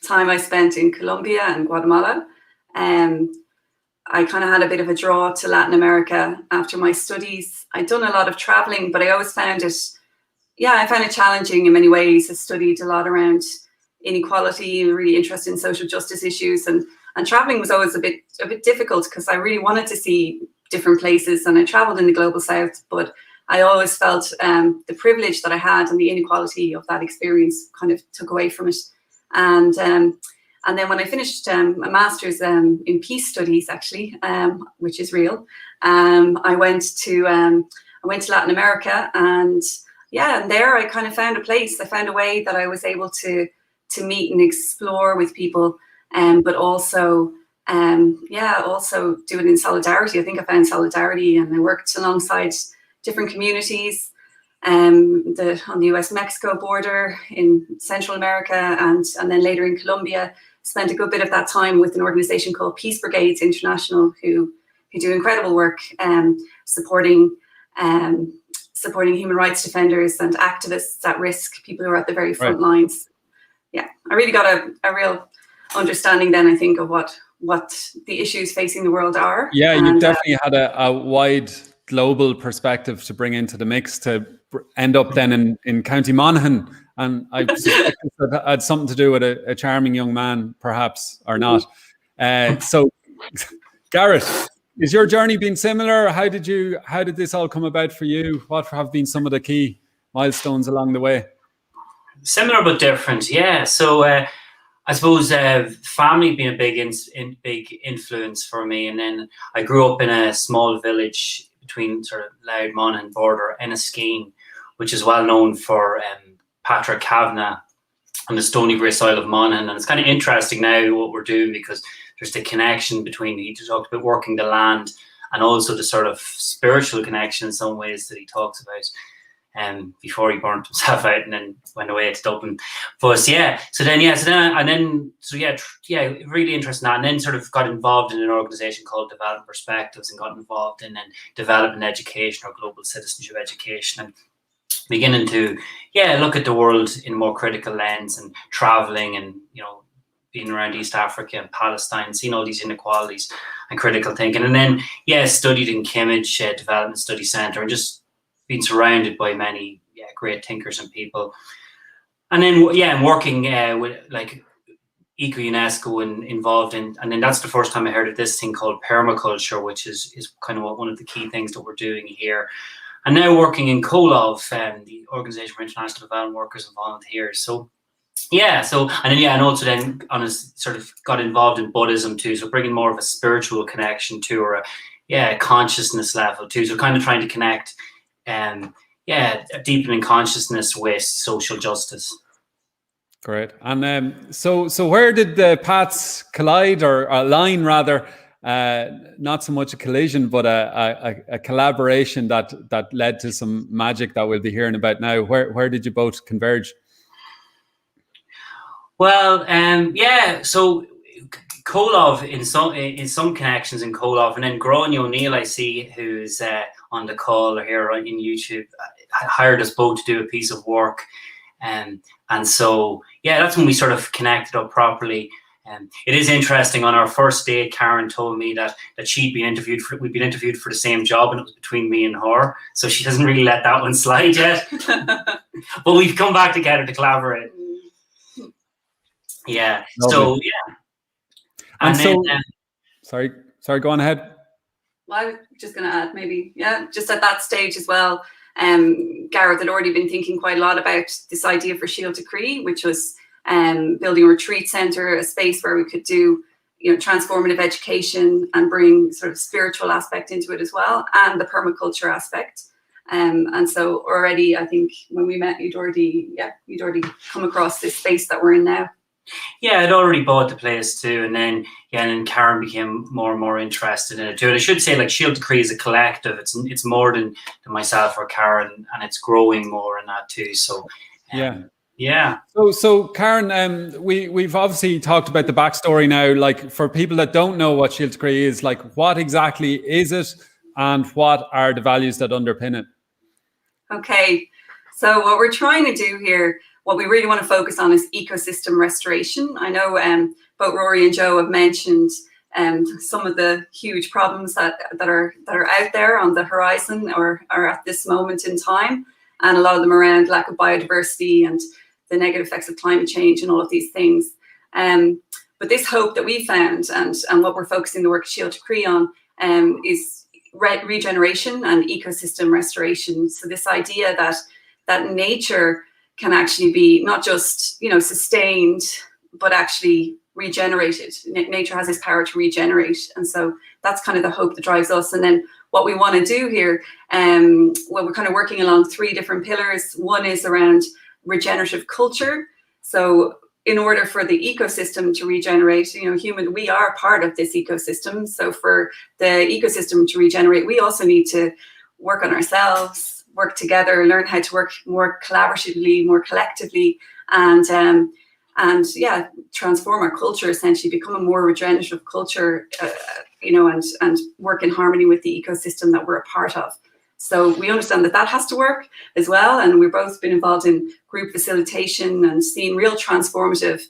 Speaker 7: time I spent in Colombia and Guatemala. I kind of had a bit of a draw to Latin America after my studies. I'd done a lot of traveling, but I always found it, I found it challenging in many ways. I studied a lot around inequality, really interested in social justice issues, and traveling was always a bit difficult because I really wanted to see different places, and I traveled in the global south, but I always felt the privilege that I had and the inequality of that experience kind of took away from it. And then when I finished a master's in peace studies, actually, which is real, I went to Latin America, and there I kind of found a place. I found a way that I was able to meet and explore with people, but also also do it in solidarity. I think I found solidarity, and I worked alongside different communities on the US-Mexico border, in Central America, and then later in Colombia. Spent a good bit of that time with an organization called Peace Brigades International, who do incredible work supporting human rights defenders and activists at risk, people who are at the very front lines. Yeah, I really got a real understanding then, I think, of what the issues facing the world are.
Speaker 1: Yeah, you definitely had a wide global perspective to bring into the mix to end up then in County Monaghan. And I suspect that had something to do with a charming young man, perhaps, or not. So, Garrett, is your journey been similar? How did this all come about for you? What have been some of the key milestones along the way?
Speaker 6: Similar but different, yeah. So I suppose family being a big influence for me, and then I grew up in a small village between sort of Loud Monaghan border, Enniskeane, which is well known for Patrick Kavanagh on the Stony Gray soil of Monaghan. And it's kind of interesting now what we're doing, because there's the connection between, he talked about working the land, and also the sort of spiritual connection in some ways that he talks about before he burnt himself out and then went away to Dublin. But really interesting that. And then sort of got involved in an organization called Development Perspectives, and got involved in development education, or global citizenship education, and beginning to look at the world in a more critical lens, and traveling, and being around East Africa and Palestine, seeing all these inequalities and critical thinking. And then studied in Kimmage Development Study Centre, and just been surrounded by many great thinkers and people. And then working with like Eco UNESCO and involved in, and then that's the first time I heard of this thing called permaculture, which is kind of one of the key things that we're doing here. And now working in COLOV, the Organisation for International Development Workers and Volunteers. So and also then sort of got involved in Buddhism too. So bringing more of a spiritual connection to, or a consciousness level too. So kind of trying to connect, deepening consciousness with social justice.
Speaker 1: Great. And so where did the paths collide, or align rather? Not so much a collision, but a collaboration that led to some magic that we'll be hearing about now. Where did you both converge?
Speaker 6: Well, so COLOV in some connections in COLOV, and then Gráinne O'Neill, I see, who's on the call here in YouTube, hired us both to do a piece of work, and so that's when we sort of connected up properly. It is interesting. On our first date, Karen told me that we'd been interviewed for the same job, and it was between me and her. So she doesn't really let that one slide yet. But we've come back together to collaborate. Yeah. Lovely. So
Speaker 1: And so, sorry, go on ahead.
Speaker 7: Well, I was just going to add, maybe, just at that stage as well, Gareth had already been thinking quite a lot about this idea for Shield Decree, which was building a retreat centre, a space where we could do, transformative education and bring sort of spiritual aspect into it as well, and the permaculture aspect. And so already, I think when we met, you'd already come across this space that we're in now.
Speaker 6: Yeah, I'd already bought the place too, and then Karen became more and more interested in it too. And I should say, like, Shield Decree is a collective. It's more than myself or Karen, and it's growing more in that too. So Yeah.
Speaker 1: So Karen, we've obviously talked about the backstory now. Like, for people that don't know what Shield to Cree is, like, what exactly is it, and what are the values that underpin it?
Speaker 7: Okay, so what we're trying to do here, what we really want to focus on is ecosystem restoration. I know both Rory and Joe have mentioned some of the huge problems that are out there on the horizon or at this moment in time, and a lot of them around lack of biodiversity and the negative effects of climate change and all of these things. But this hope that we found, and what we're focusing the work at Shield to Cree on, is regeneration and ecosystem restoration. So this idea that nature can actually be not just, you know, sustained, but actually regenerated. Nature has this power to regenerate, and so that's kind of the hope that drives us. And then what we want to do here, well, we're kind of working along 3 different pillars. One is around regenerative culture. So in order for the ecosystem to regenerate, you know, we are part of this ecosystem. So for the ecosystem to regenerate, we also need to work on ourselves, work together, learn how to work more collaboratively, more collectively, and yeah, transform our culture, essentially become a more regenerative culture, you know, and work in harmony with the ecosystem that we're a part of. So we understand that has to work as well, and we've both been involved in group facilitation and seen real transformative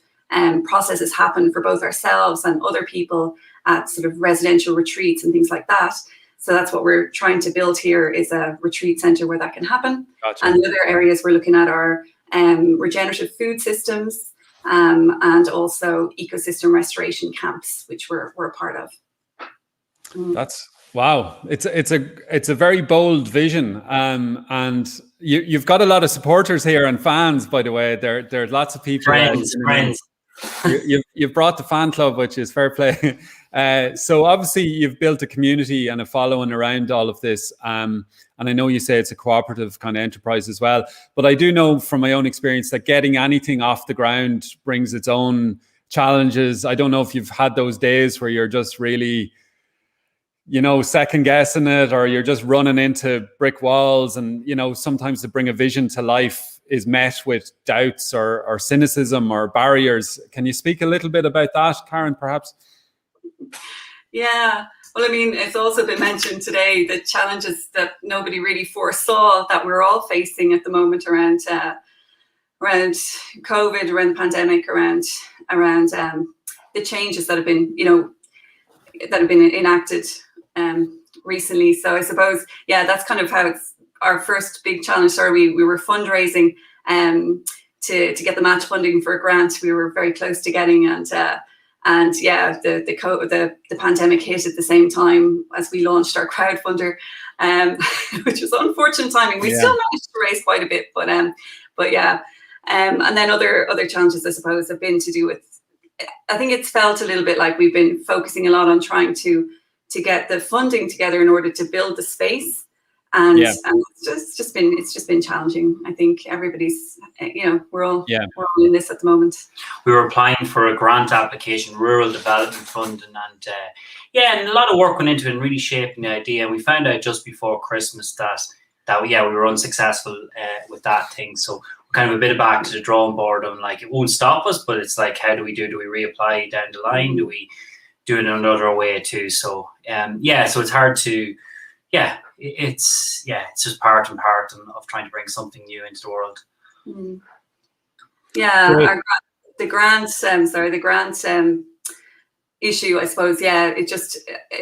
Speaker 7: processes happen for both ourselves and other people at sort of residential retreats and things like that. So that's what we're trying to build here, is a retreat centre where that can happen.
Speaker 1: Gotcha.
Speaker 7: And the other areas we're looking at are regenerative food systems and also ecosystem restoration camps, which we're a part of.
Speaker 1: That's wow! It's a very bold vision, and you've got a lot of supporters here and fans. By the way, there's lots of people.
Speaker 6: Friends.
Speaker 1: You've brought the fan club, which is fair play. So obviously you've built a community and a following around all of this. And I know you say it's a cooperative kind of enterprise as well. But I do know from my own experience that getting anything off the ground brings its own challenges. I don't know if you've had those days where you're just really, you know, second guessing it, or you're just running into brick walls. And, you know, sometimes to bring a vision to life is met with doubts or cynicism or barriers. Can you speak a little bit about that, Karen, perhaps?
Speaker 7: Yeah, well, I mean, it's also been mentioned today, the challenges that nobody really foresaw that we're all facing at the moment around COVID, around the pandemic, around the changes that have been, you know, that have been enacted recently. So I suppose, yeah, that's kind of how it's our first big challenge. Sorry, we were fundraising to get the match funding for a grant we were very close to getting, and yeah, the pandemic hit at the same time as we launched our crowdfunder, which was unfortunate timing. We still managed to raise quite a bit, but yeah, and then other challenges, I suppose, have been to do with, I think it's felt a little bit like we've been focusing a lot on trying to get the funding together in order to build the space, and it's just been challenging. I think everybody's, you know, we're all in this at the moment.
Speaker 6: We were applying for a grant application, Rural Development Fund, and a lot of work went into it and really shaping the idea. And we found out just before Christmas that we were unsuccessful with that thing. So we're kind of a bit back to the drawing board. I'm like, it won't stop us, but it's like, how do we reapply down the line? Do we do it another way too? So so it's hard to, it's just part and part of trying to bring something new into the world.
Speaker 7: Yeah, the grant issue, I suppose. Yeah,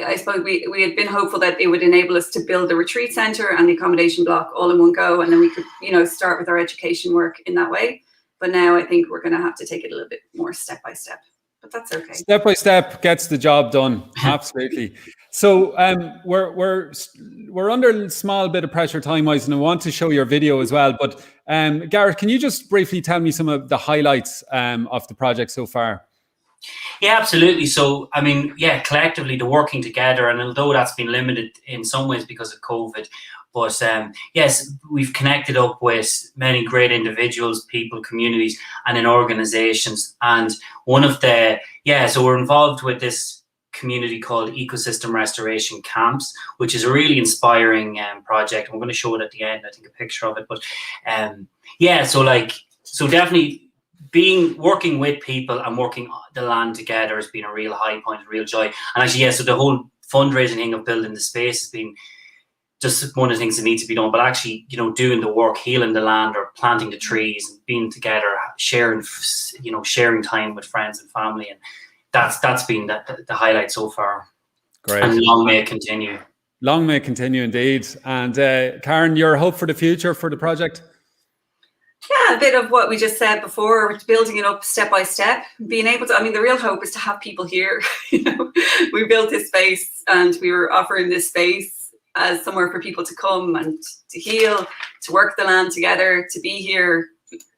Speaker 7: I suppose we had been hopeful that it would enable us to build the retreat centre and the accommodation block all in one go, and then we could, you know, start with our education work in that way. But now I think we're going to have to take it a little bit more step by step. But that's okay. Step by step
Speaker 1: gets the job done. Absolutely. So we're under a small bit of pressure time-wise, and I want to show your video as well. But Gareth, can you just briefly tell me some of the highlights of the project so far?
Speaker 6: Yeah, absolutely. So, I mean, collectively, the working together, and although that's been limited in some ways because of COVID, but yes, we've connected up with many great individuals, people, communities, and in organizations. And one of the, so we're involved with this community called Ecosystem Restoration Camps, which is a really inspiring project. I'm going to show it at the end, I think, a picture of it. But so like, so definitely working with people and working the land together has been a real high point, a real joy. And actually, so the whole fundraising thing of building the space has been just one of the things that needs to be done. But actually, doing the work, healing the land or planting the trees, and being together, sharing time with friends and family, and that's been the highlight so far.
Speaker 1: Great.
Speaker 6: And long may it continue.
Speaker 1: Long may it continue, indeed. And Karen, your hope for the future for the project?
Speaker 7: Yeah, a bit of what we just said before, building it up step by step, being able to, the real hope is to have people here. We built this space and we were offering this space as somewhere for people to come and to heal, to work the land together, to be here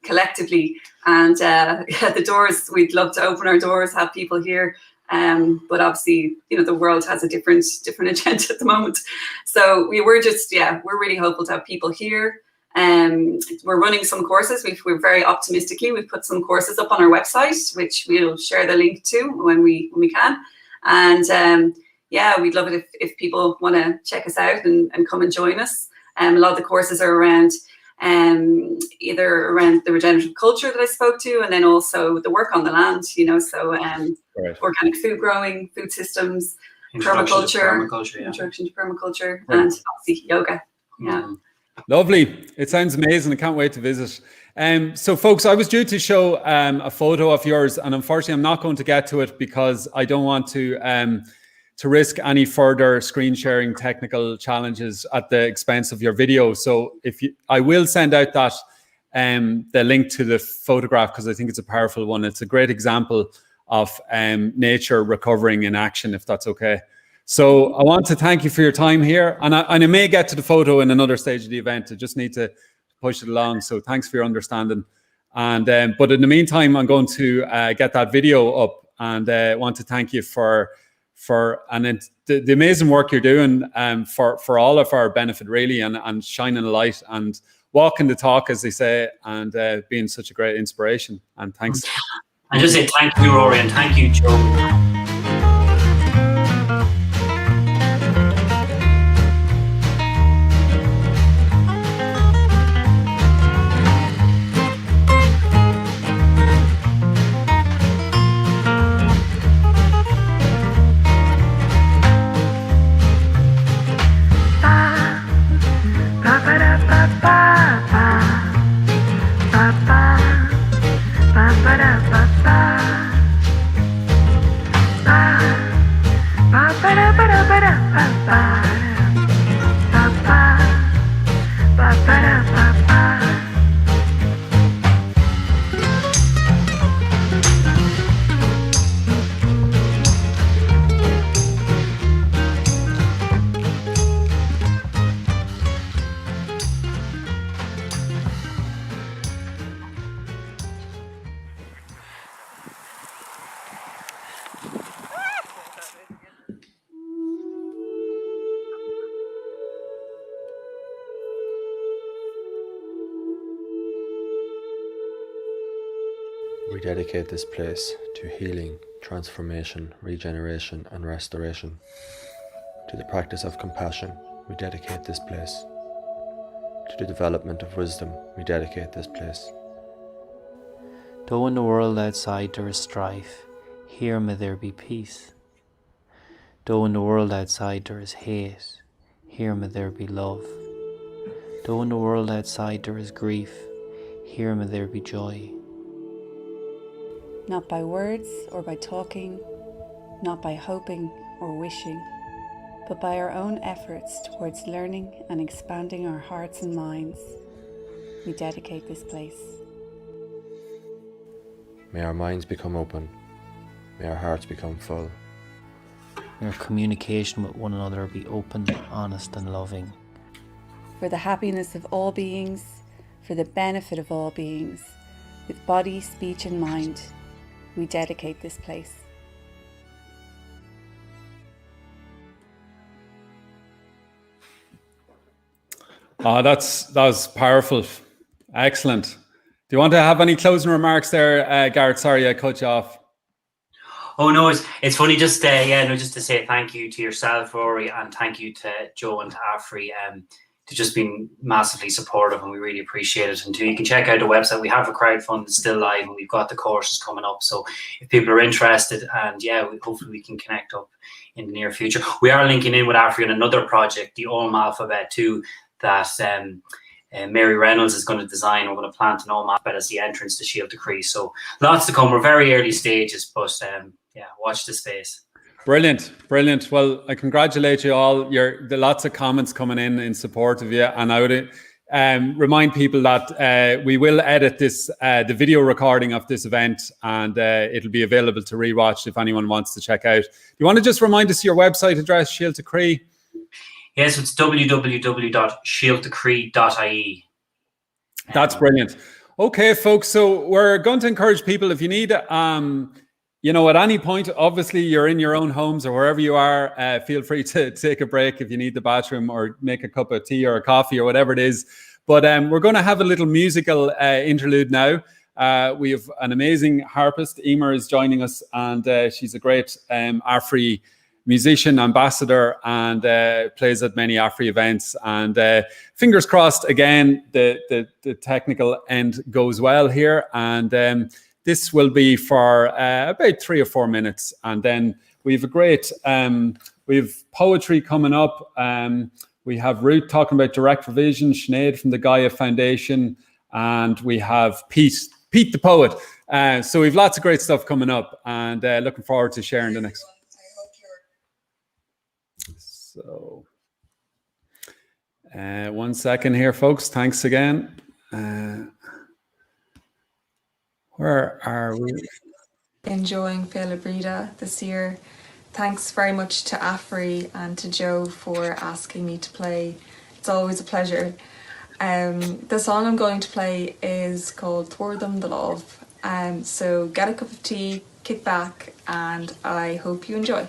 Speaker 7: collectively. And the doors, we'd love to open our doors, have people here. But obviously, the world has a different agenda at the moment. So we're really hopeful to have people here. We're running some courses. We're very optimistically, we've put some courses up on our website, which we'll share the link to when we can. And we'd love it if people want to check us out and come and join us. A lot of the courses are around either around the regenerative culture that I spoke to, and then also the work on the land, so
Speaker 1: Right.
Speaker 7: Organic food growing, food systems,
Speaker 6: Introduction to
Speaker 7: permaculture,
Speaker 1: Right.
Speaker 7: and obviously yoga. Yeah.
Speaker 1: Lovely. It sounds amazing. I can't wait to visit. So folks, I was due to show a photo of yours, and unfortunately I'm not going to get to it because I don't want to risk any further screen sharing technical challenges at the expense of your video. So I will send out that the link to the photograph because I think it's a powerful one. It's a great example of nature recovering in action, if that's okay. So I want to thank you for your time here, and I may get to the photo in another stage of the event. I just need to push it along. So thanks for your understanding. And but in the meantime, I'm going to get that video up, and want to thank you for the amazing work you're doing for all of our benefit, really, and shining a light and walking the talk, as they say, and being such a great inspiration. And thanks.
Speaker 6: And just say thank you, Rory, and thank you, Joe.
Speaker 8: We dedicate this place to healing, transformation, regeneration and restoration. To the practice of compassion, we dedicate this place. To the development of wisdom, we dedicate this place.
Speaker 9: Though in the world outside there is strife, here may there be peace. Though in the world outside there is hate, here may there be love. Though in the world outside there is grief, here may there be joy.
Speaker 10: Not by words or by talking, not by hoping or wishing, but by our own efforts towards learning and expanding our hearts and minds, we dedicate this place.
Speaker 8: May our minds become open. May our hearts become full.
Speaker 9: May our communication with one another be open, honest and loving.
Speaker 10: For the happiness of all beings, for the benefit of all beings, with body, speech and mind, we dedicate this place.
Speaker 1: That was powerful. Excellent. Do you want to have any closing remarks there, Gareth? Sorry, I cut you off.
Speaker 6: Oh no, it's funny. Just just to say thank you to yourself, Rory, and thank you to Joe and to Afri. they've just been massively supportive, and we really appreciate it. And you can check out the website. We have a crowdfund that's still live, and we've got the courses coming up. So if people are interested, and hopefully we can connect up in the near future. We are linking in with Afri on another project, the Olm Alphabet too, that Mary Reynolds is going to design. We're going to plant an Olm Alphabet as the entrance to Shield to Cree. So lots to come. We're very early stages, but watch the space.
Speaker 1: Brilliant. Well, I congratulate you all. There are lots of comments coming in support of you, and I would remind people that we will edit the video recording of this event, and it'll be available to rewatch if anyone wants to check out. You want to just remind us your website address, Shield to Cree?
Speaker 6: Yes, it's www.shieldtocree.ie.
Speaker 1: That's brilliant. Okay, folks. So we're going to encourage people, if you need, at any point, obviously you're in your own homes or wherever you are, feel free to take a break if you need the bathroom or make a cup of tea or a coffee or whatever it is. But we're going to have a little musical interlude now. We have an amazing harpist. Emer is joining us, and she's a great Afri musician, ambassador, and plays at many Afri events. And fingers crossed, again, the technical end goes well here. And this will be for about 3 or 4 minutes. And then we have a great, we have poetry coming up. We have Ruth talking about direct revision, Sinead from the Gaia Foundation, and we have Pete the poet. So we have lots of great stuff coming up, and looking forward to sharing the next. So 1 second here, folks. Thanks again. Where are we?
Speaker 11: Enjoying Féile Bríde this year. Thanks very much to Afri and to Joe for asking me to play. It's always a pleasure. The song I'm going to play is called Toward Them the Love. So get a cup of tea, kick back, and I hope you enjoy.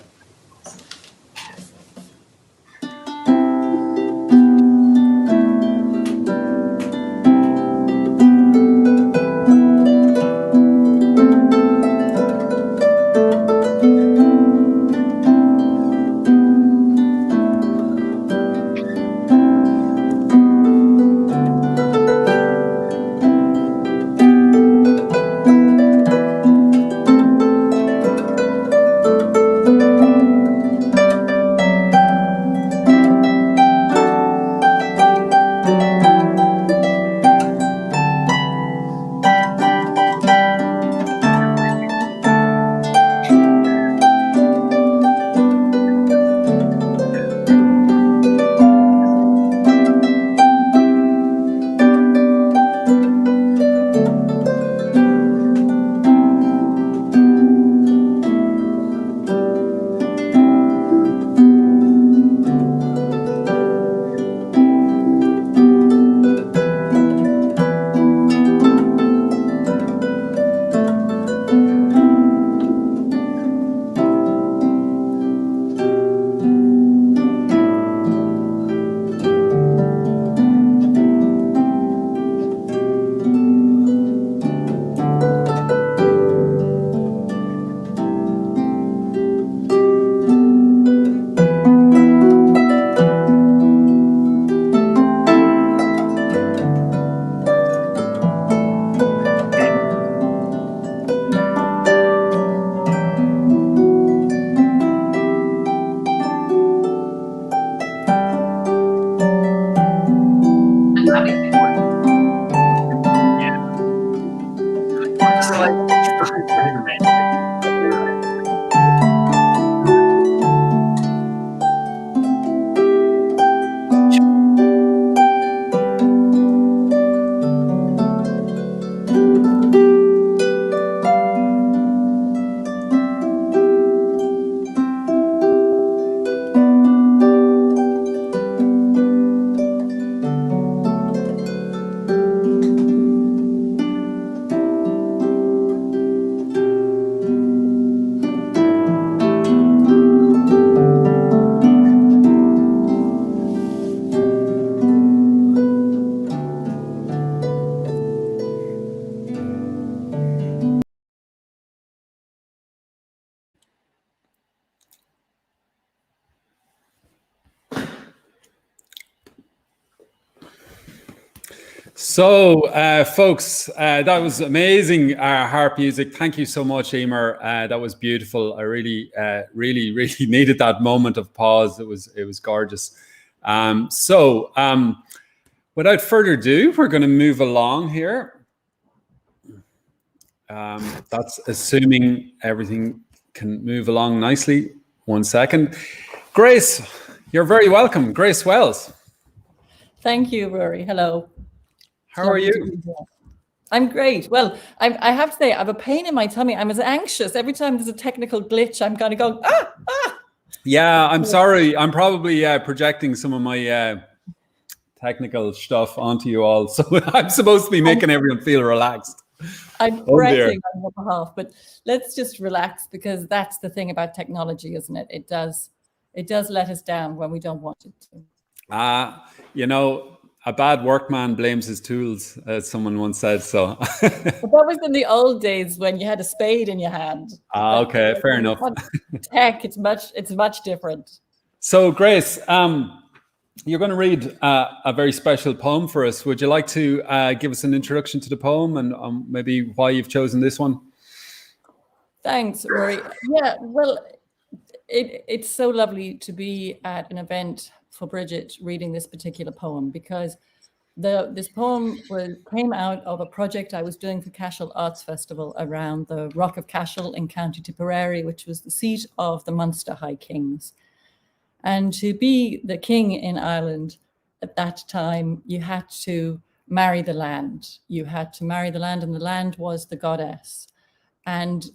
Speaker 1: So, folks, that was amazing harp music. Thank you so much, Emer. That was beautiful. I really, really needed that moment of pause. It was gorgeous. Without further ado, we're going to move along here. That's assuming everything can move along nicely. 1 second. Grace, you're very welcome. Grace Wells.
Speaker 12: Thank you, Rory. Hello.
Speaker 1: How are you?
Speaker 12: I'm great. Well, I have to say, I have a pain in my tummy. I'm as anxious. Every time there's a technical glitch, I'm going to go, ah.
Speaker 1: Yeah, I'm sorry. I'm probably projecting some of my technical stuff onto you all. So I'm supposed to be making everyone feel relaxed.
Speaker 12: I'm fretting on your behalf, but let's just relax, because that's the thing about technology, isn't it? It does let us down when we don't want it to.
Speaker 1: You know, a bad workman blames his tools, as someone once said. So
Speaker 12: but that was in the old days when you had a spade in your hand.
Speaker 1: Okay, fair enough.
Speaker 12: Tech, it's much different.
Speaker 1: So Grace, you're going to read a very special poem for us. Would you like to give us an introduction to the poem and maybe why you've chosen this one?
Speaker 12: Thanks, Rory. Yeah, well, it's so lovely to be at an event for Bridget reading this particular poem, because this poem came out of a project I was doing for Cashel Arts Festival around the Rock of Cashel in County Tipperary, which was the seat of the Munster High Kings. And to be the king in Ireland at that time, you had to marry the land. You had to marry the land, and the land was the goddess. And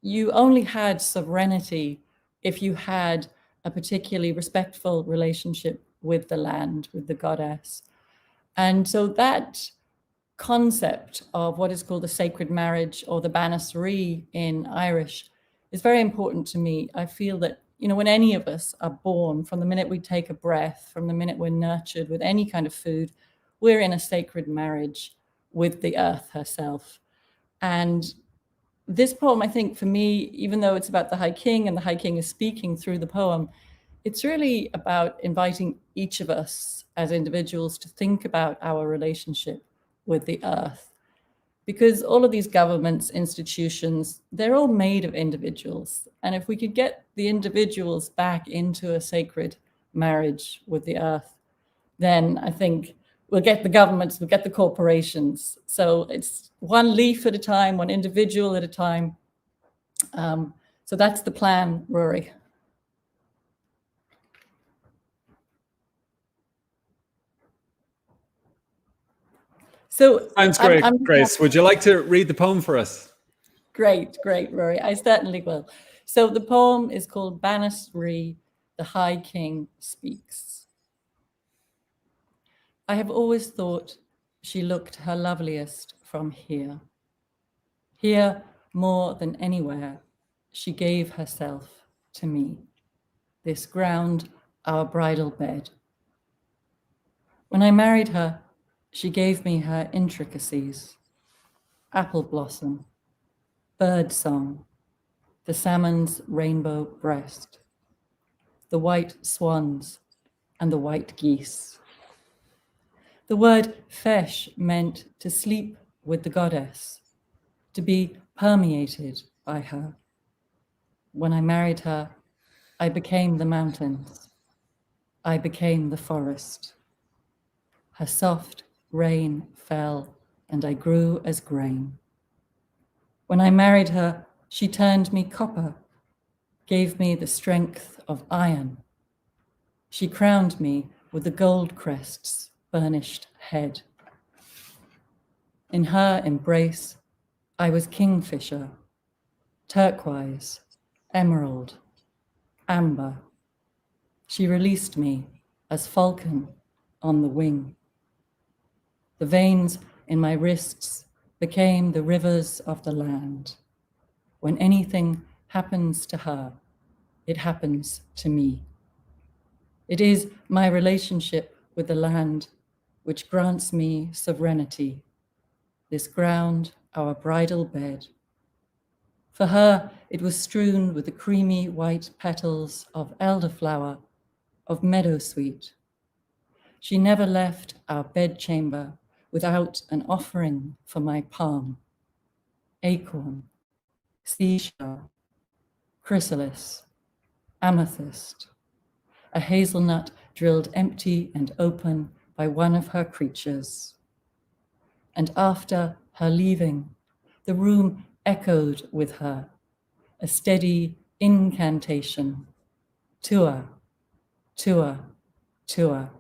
Speaker 12: you only had sovereignty if you had a particularly respectful relationship with the land, with the goddess. And so that concept of what is called the sacred marriage, or the Banasserie in Irish, is very important to me. I feel that, you know, when any of us are born, from the minute we take a breath, from the minute we're nurtured with any kind of food, we're in a sacred marriage with the earth herself. And this poem, I think, for me, even though it's about the High King and the High King is speaking through the poem, it's really about inviting each of us as individuals to think about our relationship with the earth. Because all of these governments, institutions, they're all made of individuals. And if we could get the individuals back into a sacred marriage with the earth, then I think we'll get the governments, we'll get the corporations. So it's one leaf at a time, one individual at a time. So that's the plan, Rory. So
Speaker 1: sounds great, Grace. Would you like to read the poem for us?
Speaker 12: Great, Rory. I certainly will. So the poem is called Banasserie, the High King Speaks. I have always thought she looked her loveliest from here. Here, more than anywhere, she gave herself to me. This ground, our bridal bed. When I married her, she gave me her intricacies: apple blossom, bird song, the salmon's rainbow breast, the white swans and the white geese. The word fesh meant to sleep with the goddess, to be permeated by her. When I married her, I became the mountains. I became the forest. Her soft rain fell, and I grew as grain. When I married her, she turned me copper, gave me the strength of iron. She crowned me with the gold crest's burnished head. In her embrace, I was kingfisher, turquoise, emerald, amber. She released me as falcon on the wing. The veins in my wrists became the rivers of the land. When anything happens to her, it happens to me. It is my relationship with the land which grants me sovereignty, this ground, our bridal bed. For her, it was strewn with the creamy white petals of elderflower, of meadowsweet. She never left our bedchamber without an offering for my palm. Acorn, seashell, chrysalis, amethyst, a hazelnut drilled empty and open by one of her creatures. And after her leaving, the room echoed with her, a steady incantation. Tua, tua, tua,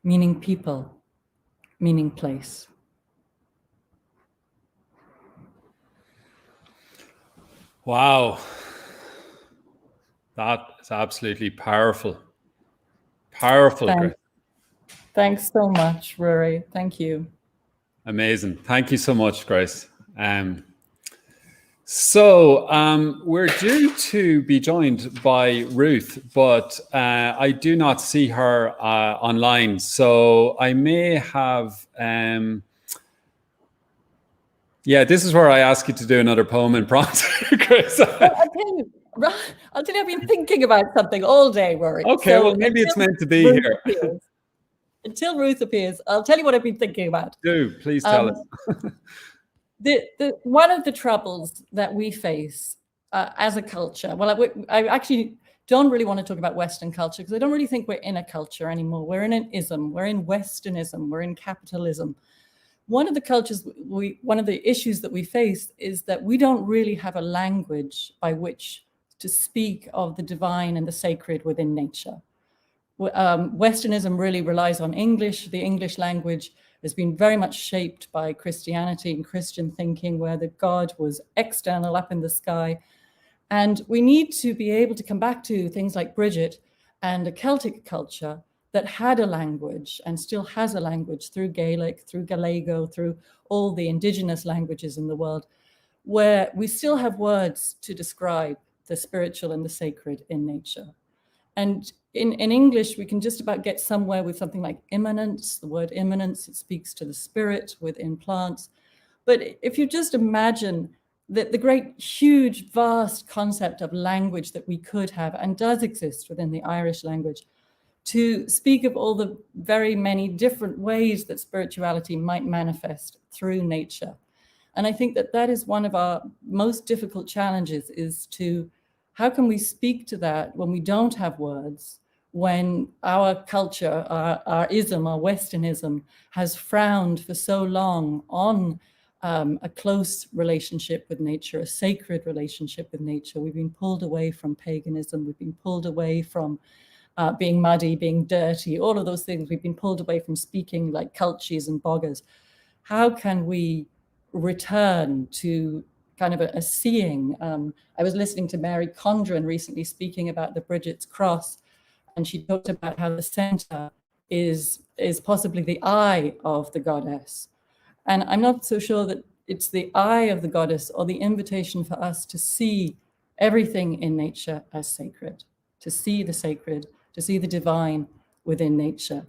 Speaker 12: meaning people, meaning place.
Speaker 1: Wow. That is absolutely powerful. Powerful, Grace.
Speaker 12: Thanks so much, Rory. Thank you.
Speaker 1: Amazing. Thank you so much, Grace. So we're due to be joined by Ruth, but I do not see her online. So I may have, yeah, this is where I ask you to do another poem in prompt, Grace.
Speaker 12: I'll tell you, I've been thinking about something all day, Rory.
Speaker 1: Okay,
Speaker 12: so
Speaker 1: well, maybe it's meant to be here.
Speaker 12: Until Ruth appears, I'll tell you what I've been thinking about.
Speaker 1: Do, please tell us.
Speaker 12: One of the troubles that we face as a culture, well, I actually don't really want to talk about Western culture because I don't really think we're in a culture anymore. We're in an ism, we're in Westernism, we're in capitalism. One of the issues that we face is that we don't really have a language by which to speak of the divine and the sacred within nature. Westernism really relies on English. The English language has been very much shaped by Christianity and Christian thinking, where the God was external, up in the sky. And we need to be able to come back to things like Bridget and a Celtic culture that had a language and still has a language through Gaelic, through Gallego, through all the indigenous languages in the world, where we still have words to describe the spiritual and the sacred in nature. And in English, we can just about get somewhere with something like immanence. The word immanence, it speaks to the spirit within plants. But if you just imagine that the great, huge, vast concept of language that we could have and does exist within the Irish language, to speak of all the very many different ways that spirituality might manifest through nature. And I think that that is one of our most difficult challenges, is to how can we speak to that when we don't have words, when our culture, our ism, our Westernism has frowned for so long on a close relationship with nature, a sacred relationship with nature. We've been pulled away from paganism. We've been pulled away from being muddy, being dirty, all of those things. We've been pulled away from speaking like cultures and boggers. How can we return to kind of a seeing? I was listening to Mary Condren recently speaking about the Bridget's Cross, and she talked about how the center is possibly the eye of the goddess. And I'm not so sure that it's the eye of the goddess or the invitation for us to see everything in nature as sacred, to see the sacred, to see the divine within nature.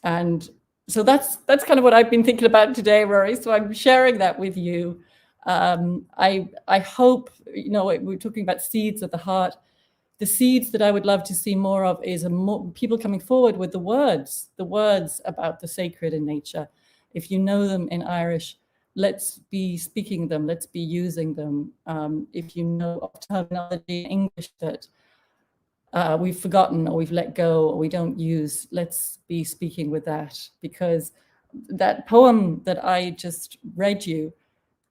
Speaker 12: And so that's kind of what I've been thinking about today, Rory. So I'm sharing that with you. I hope, we're talking about seeds of the heart. The seeds that I would love to see more of is people coming forward with the words about the sacred in nature. If you know them in Irish, let's be speaking them, let's be using them. If you know of terminology in English that we've forgotten or we've let go or we don't use, let's be speaking with that, because that poem that I just read you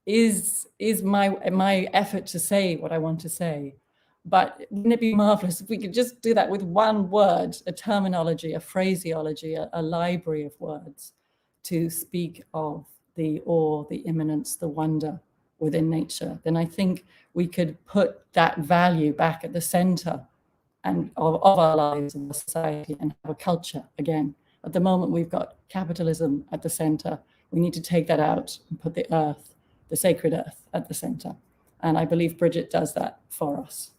Speaker 12: is my effort to say what I want to say. But wouldn't it be marvelous if we could just do that with one word, a terminology, a phraseology, a library of words to speak of the awe, the immanence, the wonder within nature? Then I think we could put that value back at the center and of our lives in the society and have a culture again. At the moment, we've got capitalism at the center. We need to take that out and put the earth, the sacred earth, at the center. And I believe Bridget does that for us.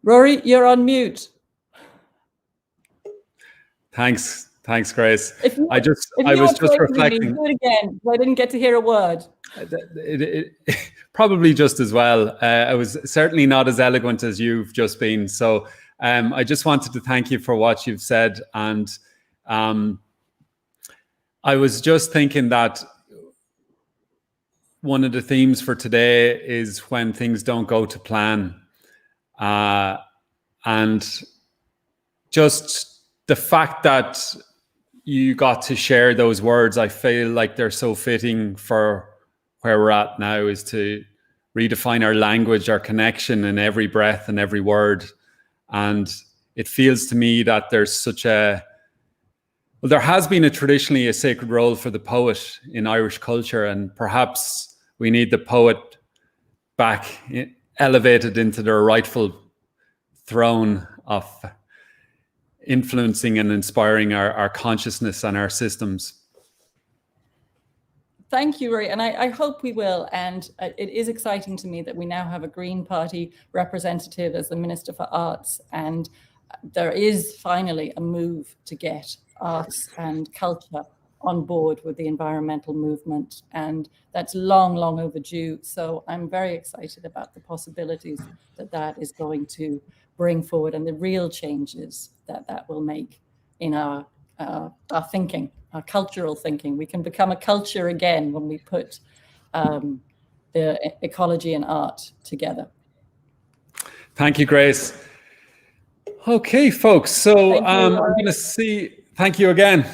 Speaker 12: Rory, you're on mute.
Speaker 1: Thanks, Thanks, Grace.
Speaker 12: If
Speaker 1: I
Speaker 12: you're
Speaker 1: was just
Speaker 12: praising me,
Speaker 1: reflecting.
Speaker 12: do it again. I didn't get to hear a word.
Speaker 1: Probably just as well. I was certainly not as eloquent as you've just been. So I just wanted to thank you for what you've said. And I was just thinking that one of the themes for today is when things don't go to plan. And just the fact that you got to share those words, I feel like they're so fitting for where we're at now, is to redefine our language, our connection in every breath and every word. And it feels to me that there's such a, well, there has been traditionally a sacred role for the poet in Irish culture, and perhaps we need the poet back elevated into their rightful throne of influencing and inspiring our consciousness and our systems.
Speaker 12: Thank you, Rory, and I hope we will. And it is exciting to me that we now have a Green Party representative as the Minister for Arts, and there is finally a move to get arts and culture on board with the environmental movement, and that's long, long overdue. So I'm very excited about the possibilities that is going to bring forward, and the real changes that will make in our thinking, our cultural thinking. We can become a culture again when we put the ecology and art together.
Speaker 1: Thank you, Grace. Okay, folks. So I'm going to see. Thank you again.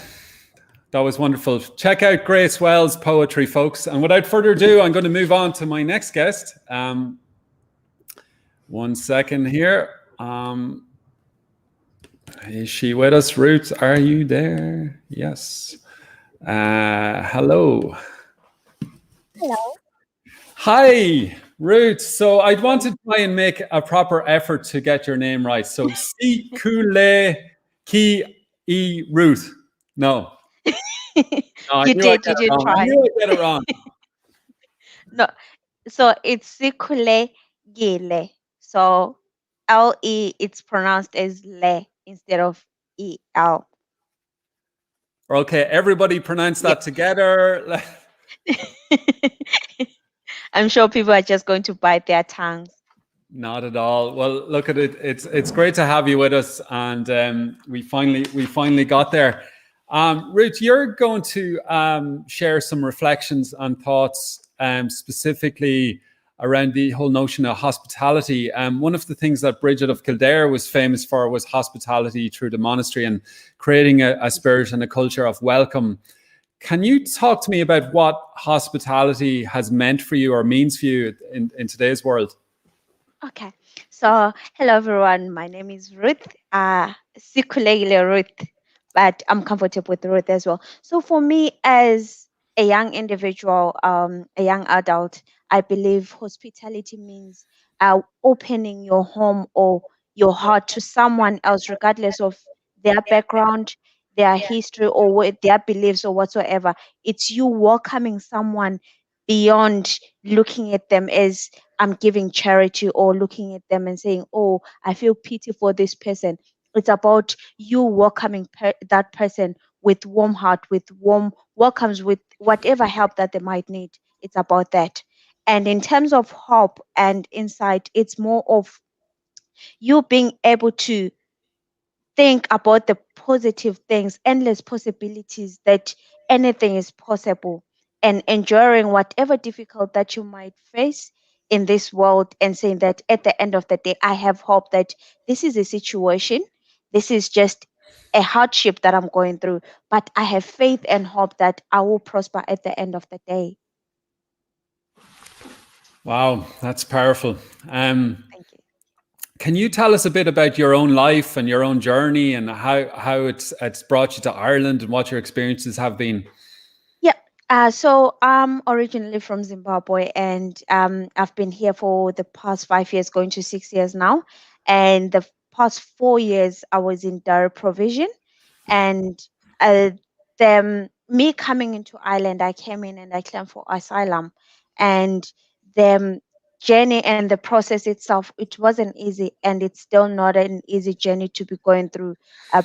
Speaker 1: That was wonderful. Check out Grace Wells' poetry, folks. And without further ado, I'm going to move on to my next guest. 1 second here. Is she with us? Ruth, are you there? Yes. Hello.
Speaker 13: Hello.
Speaker 1: Hi, Ruth. So I'd want to try and make a proper effort to get your name right. So Sikule Ki E Ruth. No. No,
Speaker 13: You did try.
Speaker 1: I knew I'd get it wrong.
Speaker 13: No, so it's Sikule Gile. So L-E, it's pronounced as Le instead of E-L.
Speaker 1: Okay, everybody pronounce that together.
Speaker 13: I'm sure people are just going to bite their tongues.
Speaker 1: Not at all. Well, look at it. It's great to have you with us, and we finally got there. Ruth, you're going to share some reflections and thoughts, specifically around the whole notion of hospitality. One of the things that Bridget of Kildare was famous for was hospitality through the monastery and creating a spirit and a culture of welcome. Can you talk to me about what hospitality has meant for you or means for you in today's world?
Speaker 13: Okay, so hello everyone. My name is Ruth, Sikulegile Ruth, but I'm comfortable with Ruth as well. So for me, as a young individual, a young adult, I believe hospitality means opening your home or your heart to someone else, regardless of their background, their history, or their beliefs or whatsoever. It's you welcoming someone beyond looking at them as I'm giving charity, or looking at them and saying, oh, I feel pity for this person. It's about you welcoming that person with warm heart, with warm welcomes, with whatever help that they might need. It's about that. And in terms of hope and insight, it's more of you being able to think about the positive things, endless possibilities, that anything is possible, and enduring whatever difficult that you might face in this world, and saying that at the end of the day, I have hope that this is a situation, this is just a hardship that I'm going through, but I have faith and hope that I will prosper at the end of the day.
Speaker 1: Wow, that's powerful.
Speaker 13: Thank you.
Speaker 1: Can you tell us a bit about your own life and your own journey, and how it's brought you to Ireland, and what your experiences have been?
Speaker 13: Yeah. So I'm originally from Zimbabwe, and I've been here for the past 5 years, going to 6 years now. And the past 4 years, I was in direct provision. And me coming into Ireland, I came in and I claimed for asylum. And then journey and the process itself, it wasn't easy, and it's still not an easy journey to be going through,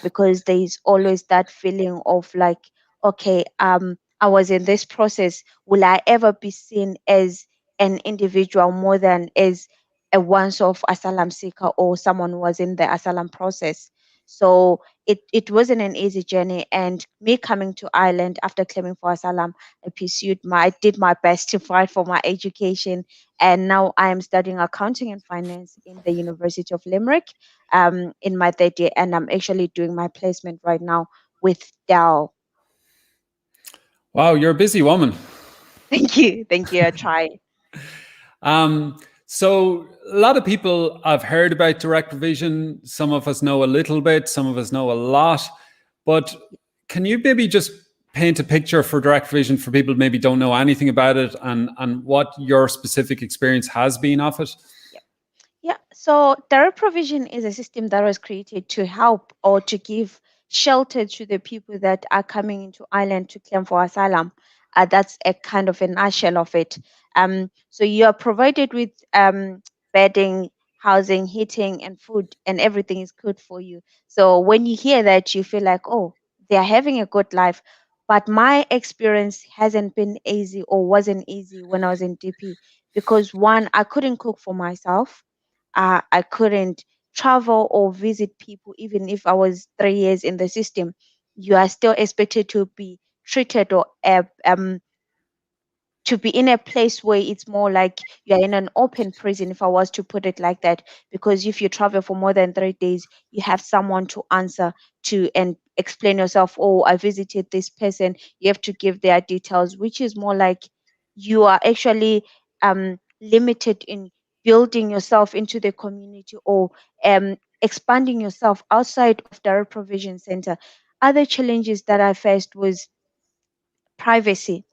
Speaker 13: because there is always that feeling of like, okay, I was in this process. Will I ever be seen as an individual more than as a once-off asylum seeker or someone who was in the asylum process? So it wasn't an easy journey. And me coming to Ireland after claiming for asylum, I did my best to fight for my education, and now I am studying accounting and finance in the University of Limerick, in my third year, and I'm actually doing my placement right now with Dell.
Speaker 1: Wow, you're a busy woman.
Speaker 13: Thank you, I try.
Speaker 1: So a lot of people have heard about direct provision. Some of us know a little bit, some of us know a lot. But can you maybe just paint a picture for direct provision for people who maybe don't know anything about it, and what your specific experience has been of it?
Speaker 13: Yeah, so direct provision is a system that was created to help or to give shelter to the people that are coming into Ireland to claim for asylum. That's a kind of a nutshell of it. So you are provided with bedding, housing, heating, and food, and everything is good for you. So when you hear that, you feel like, oh, they are having a good life. But my experience hasn't been easy, or wasn't easy when I was in DP, because one, I couldn't cook for myself. I couldn't travel or visit people, even if I was 3 years in the system. You are still expected to be treated, or to be in a place where it's more like you're in an open prison, if I was to put it like that. Because if you travel for more than 3 days, you have someone to answer to and explain yourself. Oh, I visited this person. You have to give their details, which is more like you are actually limited in building yourself into the community, or expanding yourself outside of direct provision center. Other challenges that I faced was privacy.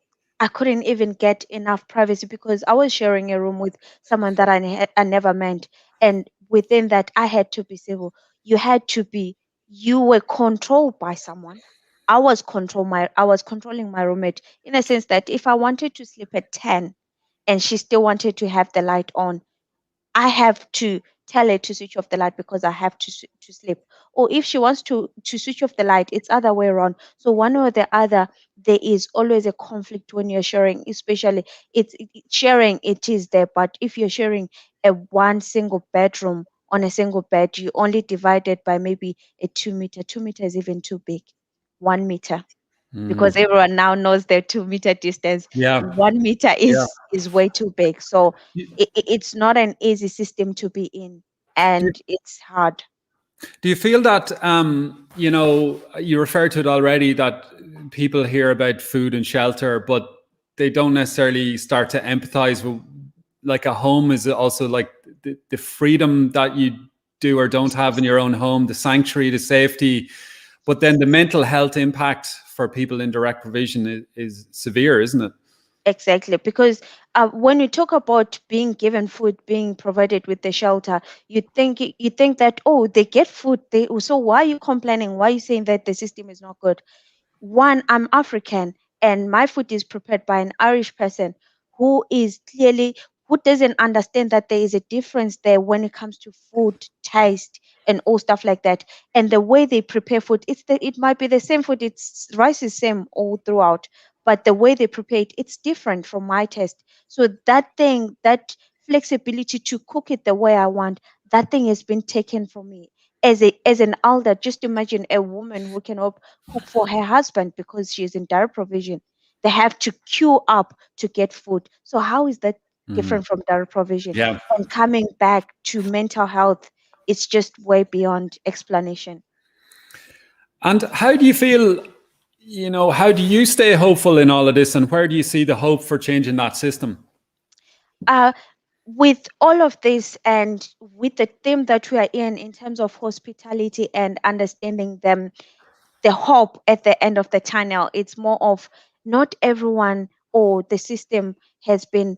Speaker 13: I couldn't even get enough privacy because I was sharing a room with someone that I never met. And within that, I had to be civil. You were controlled by someone. I was controlling my roommate, in a sense that if I wanted to sleep at 10 and she still wanted to have the light on, I have to tell her to switch off the light because I have to sleep. Or if she wants to switch off the light, it's other way around. So one or the other, there is always a conflict when you're sharing. Especially sharing, it is there, but if you're sharing a one single bedroom on a single bed, you only divide it by maybe a 2 meter. 2 meter is even too big. 1 meter, because everyone now knows their 2 meter distance.
Speaker 1: Yeah.
Speaker 13: 1 meter
Speaker 1: Yeah.
Speaker 13: is way too big. So it's not an easy system to be in, and it's hard.
Speaker 1: Do you feel that, you referred to it already, that people hear about food and shelter, but they don't necessarily start to empathize with, like, a home is also like the freedom that you do or don't have in your own home, the sanctuary, the safety, but then the mental health impact for people in direct provision is severe, isn't it?
Speaker 13: Exactly, because when you talk about being given food, being provided with the shelter, you think that, oh, they get food. So why are you complaining? Why are you saying that the system is not good? One, I'm African, and my food is prepared by an Irish person who doesn't understand that there is a difference there when it comes to food taste and all stuff like that. And the way they prepare food, it might be the same food. It's rice is same all throughout, but the way they prepare it, it's different from my taste. So that flexibility to cook it the way I want, that thing has been taken from me. As an elder, just imagine a woman who can cook for her husband because she's in direct provision. They have to queue up to get food. So how is that different from direct provision?
Speaker 1: Yeah.
Speaker 13: And coming back to mental health, it's just way beyond explanation.
Speaker 1: And how do you feel, how do you stay hopeful in all of this, and where do you see the hope for changing that system?
Speaker 13: With all of this, and with the theme that we are in terms of hospitality and understanding them, the hope at the end of the tunnel, it's more of not everyone or the system has been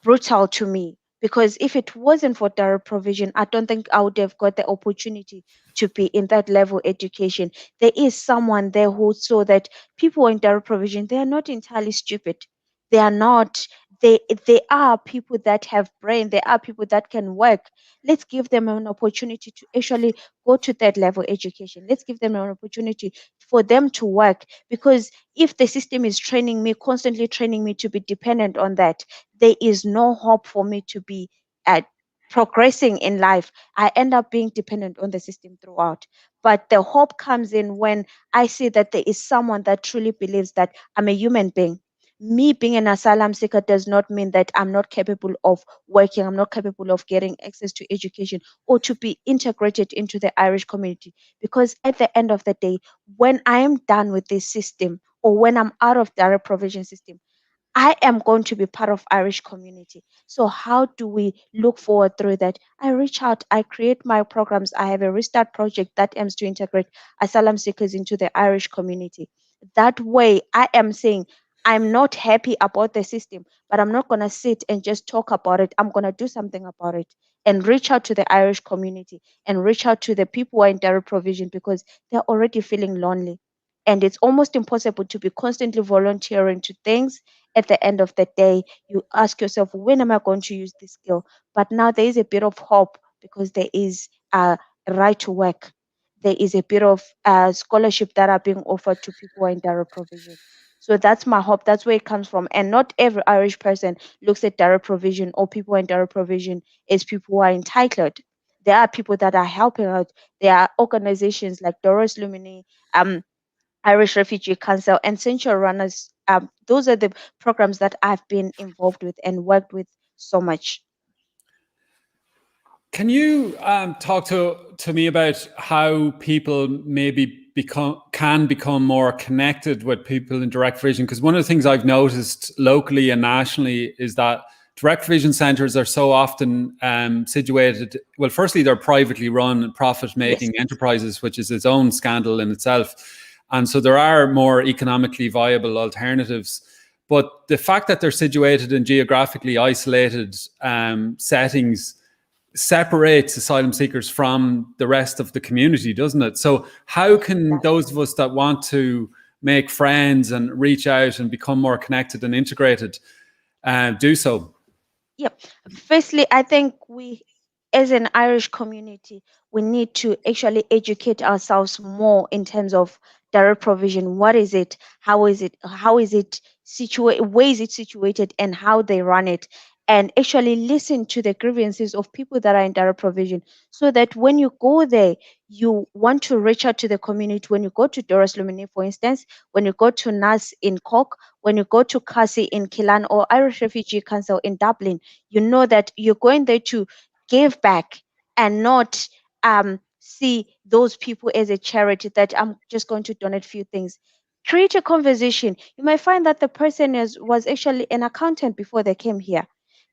Speaker 13: brutal to me, because if it wasn't for direct provision, I don't think I would have got the opportunity to be in that level education. There is someone there who saw that people in direct provision, they are not entirely stupid. They are not, they are people that have brain, they are people that can work. Let's give them an opportunity to actually go to third level education. Let's give them an opportunity for them to work, because if the system is training me, constantly training me to be dependent on that, there is no hope for me to be progressing in life. I end up being dependent on the system throughout. But the hope comes in when I see that there is someone that truly believes that I'm a human being. Me being an asylum seeker does not mean that I'm not capable of working, I'm not capable of getting access to education or to be integrated into the Irish community. Because at the end of the day, when I am done with this system, or when I'm out of the direct provision system, I am going to be part of Irish community. So how do we look forward through that? I reach out, I create my programs. I have a restart project that aims to integrate asylum seekers into the Irish community. That way, I am saying I'm not happy about the system, but I'm not going to sit and just talk about it. I'm going to do something about it and reach out to the Irish community and reach out to the people who are in direct provision, because they're already feeling lonely. And it's almost impossible to be constantly volunteering to things. At the end of the day, you ask yourself, when am I going to use this skill? But now there is a bit of hope, because there is a right to work. There is a bit of scholarship that are being offered to people who are in direct provision. So that's my hope. That's where it comes from. And not every Irish person looks at direct provision or people in direct provision as people who are entitled. There are people that are helping out. There are organizations like Doris Lumini, Irish Refugee Council, and Central Runners. Those are the programs that I've been involved with and worked with so much.
Speaker 1: Can you talk to me about how people maybe can become more connected with people in direct provision? Because one of the things I've noticed locally and nationally is that direct provision centres are so often situated. Well, firstly, they're privately run and profit-making enterprises, which is its own scandal in itself. And so there are more economically viable alternatives. But the fact that they're situated in geographically isolated settings separates asylum seekers from the rest of the community, doesn't it? So how can those of us that want to make friends and reach out and become more connected and integrated do so?
Speaker 13: Yep. Firstly, I think we, as an Irish community, we need to actually educate ourselves more in terms of direct provision. What is it? How is it? How is it situated? Where is it situated? And how they run it? And actually listen to the grievances of people that are in direct provision, so that when you go there, you want to reach out to the community. When you go to Doris Lumini, for instance, when you go to NAS in Cork, when you go to CASI in Killarn, or Irish Refugee Council in Dublin, you know that you're going there to give back and not see those people as a charity that I'm just going to donate few things. Create a conversation. You might find that the person was actually an accountant before they came here.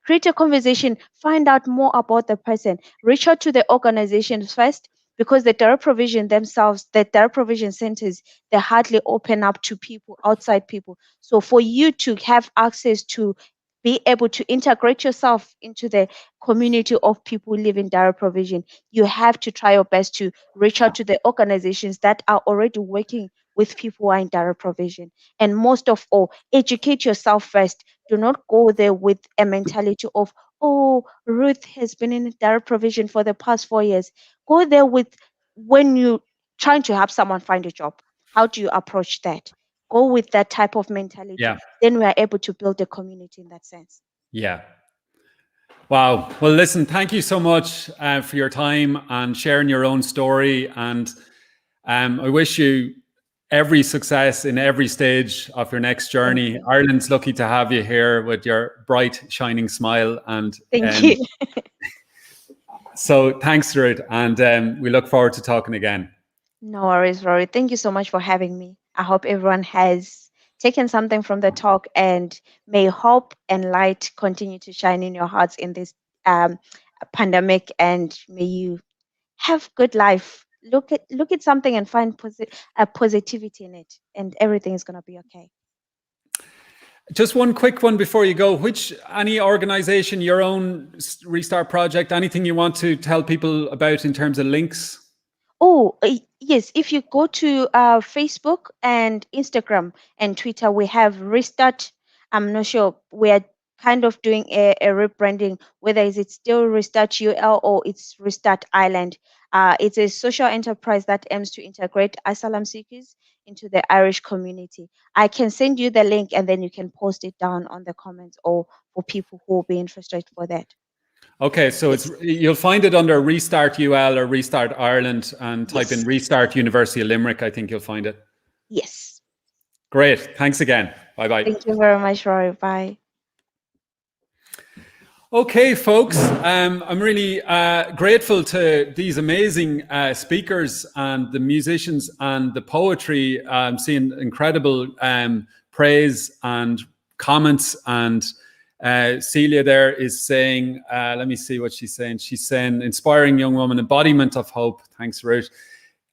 Speaker 13: Create a conversation, find out more about the person, reach out to the organizations first, because the direct provision themselves, the direct provision centers, they hardly open up to people, outside people. So for you to have access to be able to integrate yourself into the community of people who live in direct provision, you have to try your best to reach out to the organizations that are already working with people who are in direct provision. And most of all, educate yourself first. Do not go there with a mentality of, oh, Ruth has been in direct provision for the past 4 years. Go there with, when you're trying to help someone find a job, how do you approach that? Go with that type of mentality.
Speaker 1: Yeah.
Speaker 13: Then we are able to build a community in that sense.
Speaker 1: Yeah. Wow. Well, listen, thank you so much for your time and sharing your own story. And I wish you every success in every stage of your next journey. Ireland's lucky to have you here with your bright, shining smile. And
Speaker 13: thank you.
Speaker 1: So thanks, Ruth. And we look forward to talking again.
Speaker 13: No worries, Rory. Thank you so much for having me. I hope everyone has taken something from the talk, and may hope and light continue to shine in your hearts in this pandemic, and may you have good life. Look at something and find positivity in it, and everything is going to be okay.
Speaker 1: Just one quick one before you go. Any organization, your own restart project, anything you want to tell people about in terms of links?
Speaker 13: Oh, yes. If you go to Facebook and Instagram and Twitter, we have Restart. I'm not sure. We are kind of doing a rebranding, whether it's still Restart UL or it's Restart Ireland. It's a social enterprise that aims to integrate asylum seekers into the Irish community. I can send you the link and then you can post it down on the comments or for people who will be interested for that.
Speaker 1: Okay, so you'll find it under Restart UL or Restart Ireland and type in Restart University of Limerick. I think you'll find it.
Speaker 13: Yes.
Speaker 1: Great. Thanks again. Bye-bye.
Speaker 13: Thank you very much, Rory. Bye.
Speaker 1: Okay, folks, I'm really grateful to these amazing speakers and the musicians and the poetry. I'm seeing incredible praise and comments, and Celia there is saying, let me see what she's saying. She's saying, inspiring young woman, embodiment of hope. Thanks, Ruth.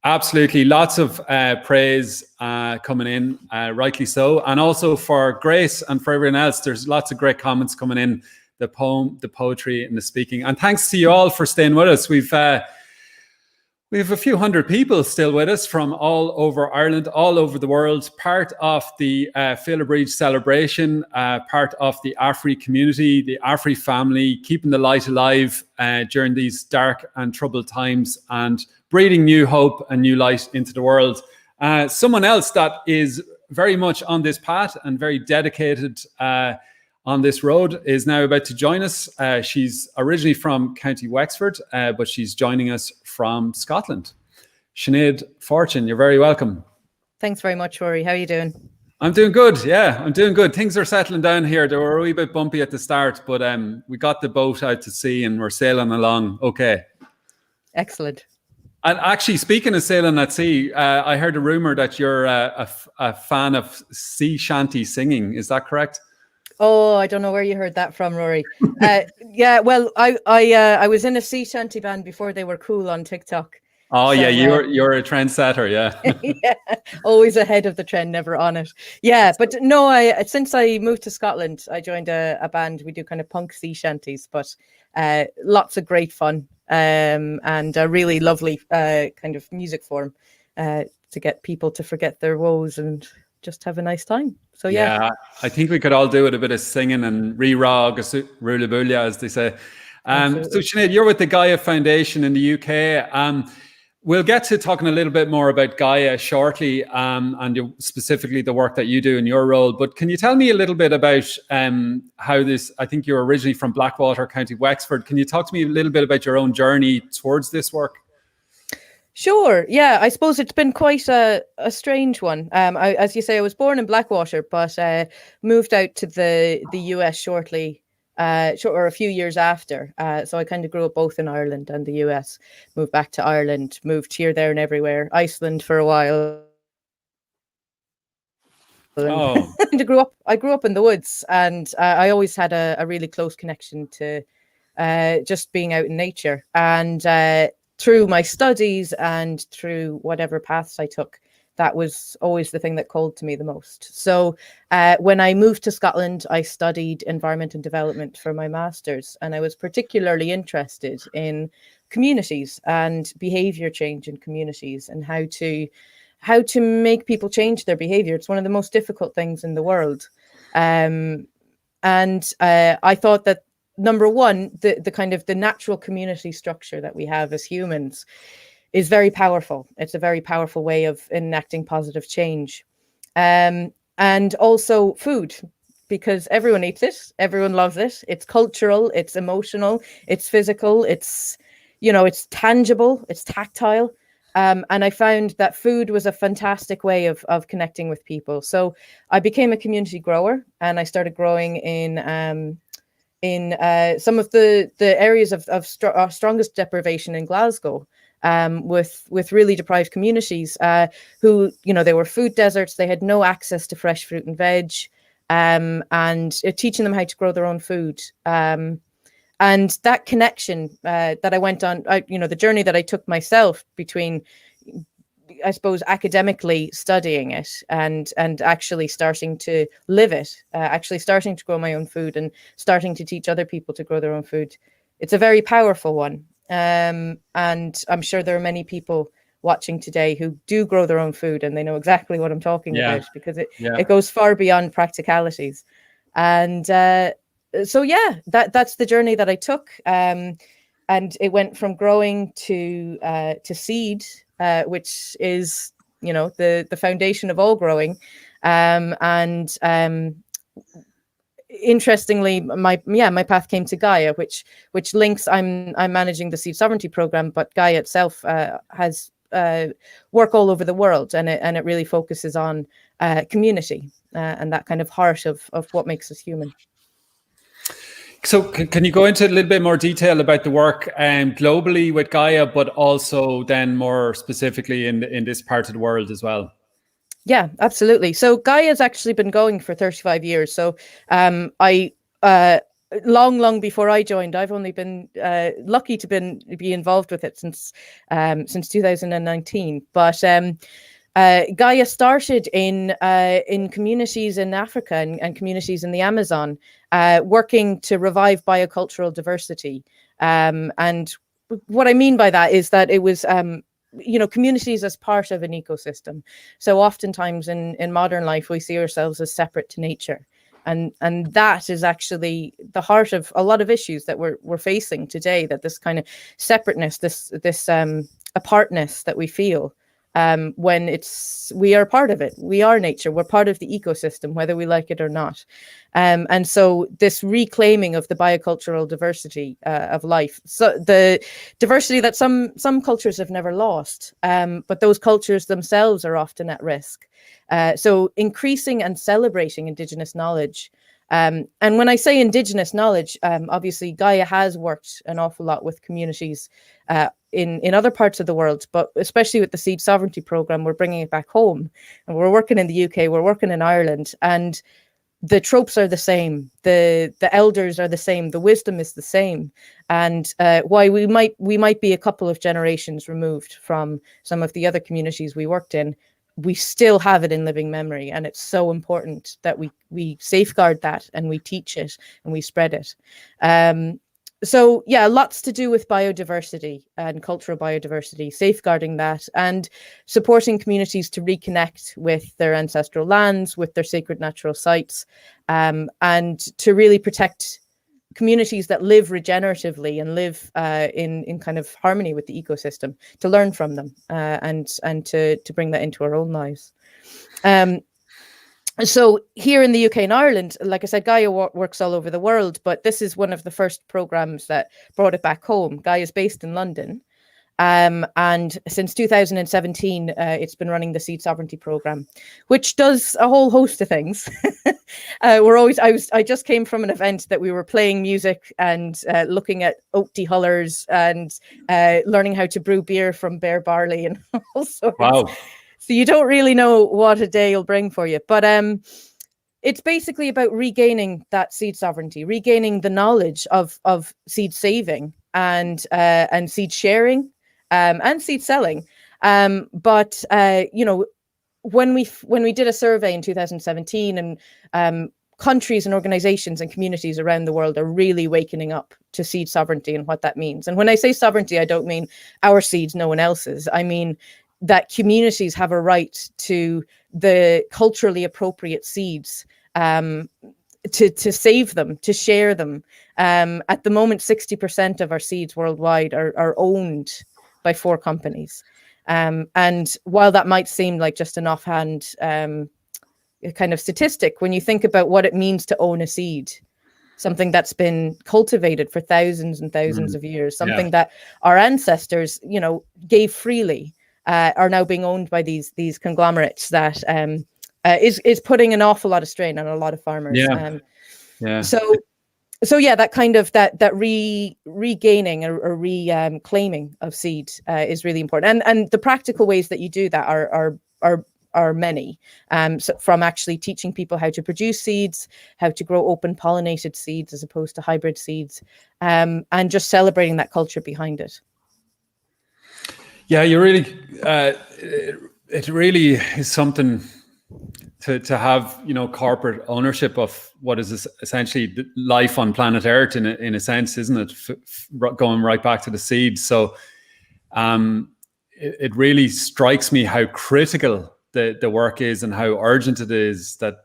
Speaker 1: Absolutely, lots of praise coming in, rightly so. And also for Grace and for everyone else, there's lots of great comments coming in. The poem, the poetry, and the speaking. And thanks to you all for staying with us. We have a few hundred people still with us from all over Ireland, all over the world, part of the Féile Bríde celebration, part of the Afri community, the Afri family, keeping the light alive during these dark and troubled times and breathing new hope and new light into the world. Someone else that is very much on this path and very dedicated on this road is now about to join us. She's originally from County Wexford, but she's joining us from Scotland. Sinead Fortune, you're very welcome.
Speaker 14: Thanks very much, Rory. How are you doing?
Speaker 1: I'm doing good. Yeah, I'm doing good. Things are settling down here. They were a wee bit bumpy at the start, but we got the boat out to sea and we're sailing along okay.
Speaker 14: Excellent.
Speaker 1: And actually, speaking of sailing at sea, I heard a rumor that you're a fan of sea shanty singing. Is that correct?
Speaker 14: Oh, I don't know where you heard that from, Rory. Yeah, well, I was in a sea shanty band before they were cool on TikTok.
Speaker 1: Oh, so, yeah, you're a trendsetter, yeah.
Speaker 14: Yeah, always ahead of the trend, never on it. Yeah, but no, since I moved to Scotland, I joined a band. We do kind of punk sea shanties, but lots of great fun and a really lovely kind of music form to get people to forget their woes and just have a nice time. So yeah,
Speaker 1: I think we could all do it, a bit of singing and re-rog, rula as they say. So Sinead, you're with the Gaia Foundation in the UK. We'll get to talking a little bit more about Gaia shortly, and specifically the work that you do in your role. But can you tell me a little bit about how this, I think you're originally from Blackwater, County Wexford. Can you talk to me a little bit about your own journey towards this work?
Speaker 14: Sure. Yeah, I suppose it's been quite a strange one. As you say, I was born in Blackwater, but moved out to the US shortly, or a few years after. So I kind of grew up both in Ireland and the US. Moved back to Ireland, moved here, there, and everywhere. Iceland for a while.
Speaker 1: Oh.
Speaker 14: I grew up in the woods, and I always had a really close connection to just being out in nature. And through my studies and through whatever paths I took, that was always the thing that called to me the most. So when I moved to Scotland, I studied environment and development for my master's, and I was particularly interested in communities and behavior change in communities and how to make people change their behavior. It's one of the most difficult things in the world. And I thought that, number one, the kind of the natural community structure that we have as humans is very powerful. It's a very powerful way of enacting positive change. And also food, because everyone eats it, everyone loves it. It's cultural, it's emotional, it's physical, it's tangible, it's tactile. And I found that food was a fantastic way of connecting with people. So I became a community grower, and I started growing in some of the areas of strongest deprivation in Glasgow, with really deprived communities who, they were food deserts. They had no access to fresh fruit and veg, and teaching them how to grow their own food. And that connection that I went on, the journey that I took myself between, I suppose, academically studying it and actually starting to live it, actually starting to grow my own food and starting to teach other people to grow their own food. It's a very powerful one. And I'm sure there are many people watching today who do grow their own food, and they know exactly what I'm talking about, because it goes far beyond practicalities. And so yeah, that's the journey that I took, and it went from growing to seed, which is, you know, the foundation of all growing, and interestingly, my path came to Gaia, which links. I'm managing the Seed Sovereignty program, but Gaia itself has work all over the world, and it really focuses on community and that kind of heart of what makes us human.
Speaker 1: So can you go into a little bit more detail about the work globally with Gaia, but also then more specifically in this part of the world as well?
Speaker 14: Yeah, absolutely. So Gaia has actually been going for 35 years. So I long before I joined, I've only been lucky to be involved with it since 2019. But Gaia started in communities in Africa and communities in the Amazon, working to revive biocultural diversity. And what I mean by that is that it was communities as part of an ecosystem. So oftentimes in modern life, we see ourselves as separate to nature. And that is actually the heart of a lot of issues that we're facing today, that this kind of separateness, this apartness that we feel, when we are part of it. We are nature. We're part of the ecosystem, whether we like it or not. And so this reclaiming of the biocultural diversity of life, so the diversity that some cultures have never lost, but those cultures themselves are often at risk. So increasing and celebrating Indigenous knowledge. And when I say Indigenous knowledge, obviously Gaia has worked an awful lot with communities in other parts of the world, but especially with the Seed Sovereignty program, we're bringing it back home. And we're working in the UK, we're working in Ireland, and the tropes are the same. The elders are the same. The wisdom is the same. And why we might be a couple of generations removed from some of the other communities we worked in, we still have it in living memory, and it's so important that we safeguard that and we teach it and we spread it. So yeah, lots to do with biodiversity and cultural biodiversity, safeguarding that and supporting communities to reconnect with their ancestral lands, with their sacred natural sites, and to really protect communities that live regeneratively and live in kind of harmony with the ecosystem, to learn from them and to bring that into our own lives. So here in the UK and Ireland, like I said, Gaia works all over the world, but this is one of the first programs that brought it back home. Gaia is based in London. And since 2017, it's been running the Seed Sovereignty program, which does a whole host of things. I just came from an event that we were playing music and looking at oat dehullers and learning how to brew beer from bare barley and all sorts.
Speaker 1: Wow.
Speaker 14: So you don't really know what a day will bring for you, but it's basically about regaining that seed sovereignty, regaining the knowledge of seed saving and seed sharing. And seed selling, but when we did a survey in 2017, and countries and organizations and communities around the world are really awakening up to seed sovereignty and what that means. And when I say sovereignty, I don't mean our seeds, no one else's. I mean that communities have a right to the culturally appropriate seeds, to save them, to share them. At the moment, 60% of our seeds worldwide are owned by 4 companies. And while that might seem like just an offhand kind of statistic, when you think about what it means to own a seed, something that's been cultivated for thousands and thousands of years, something that our ancestors, gave freely, are now being owned by these conglomerates that is putting an awful lot of strain on a lot of farmers. So yeah, that kind of that regaining or reclaiming of seed is really important, and the practical ways that you do that are many. So from actually teaching people how to produce seeds, how to grow open pollinated seeds as opposed to hybrid seeds, and just celebrating that culture behind it.
Speaker 1: Yeah, you really, it really is something to have, corporate ownership of what is essentially life on planet Earth in a sense, isn't it? Going right back to the seeds. So it really strikes me how critical the work is and how urgent it is that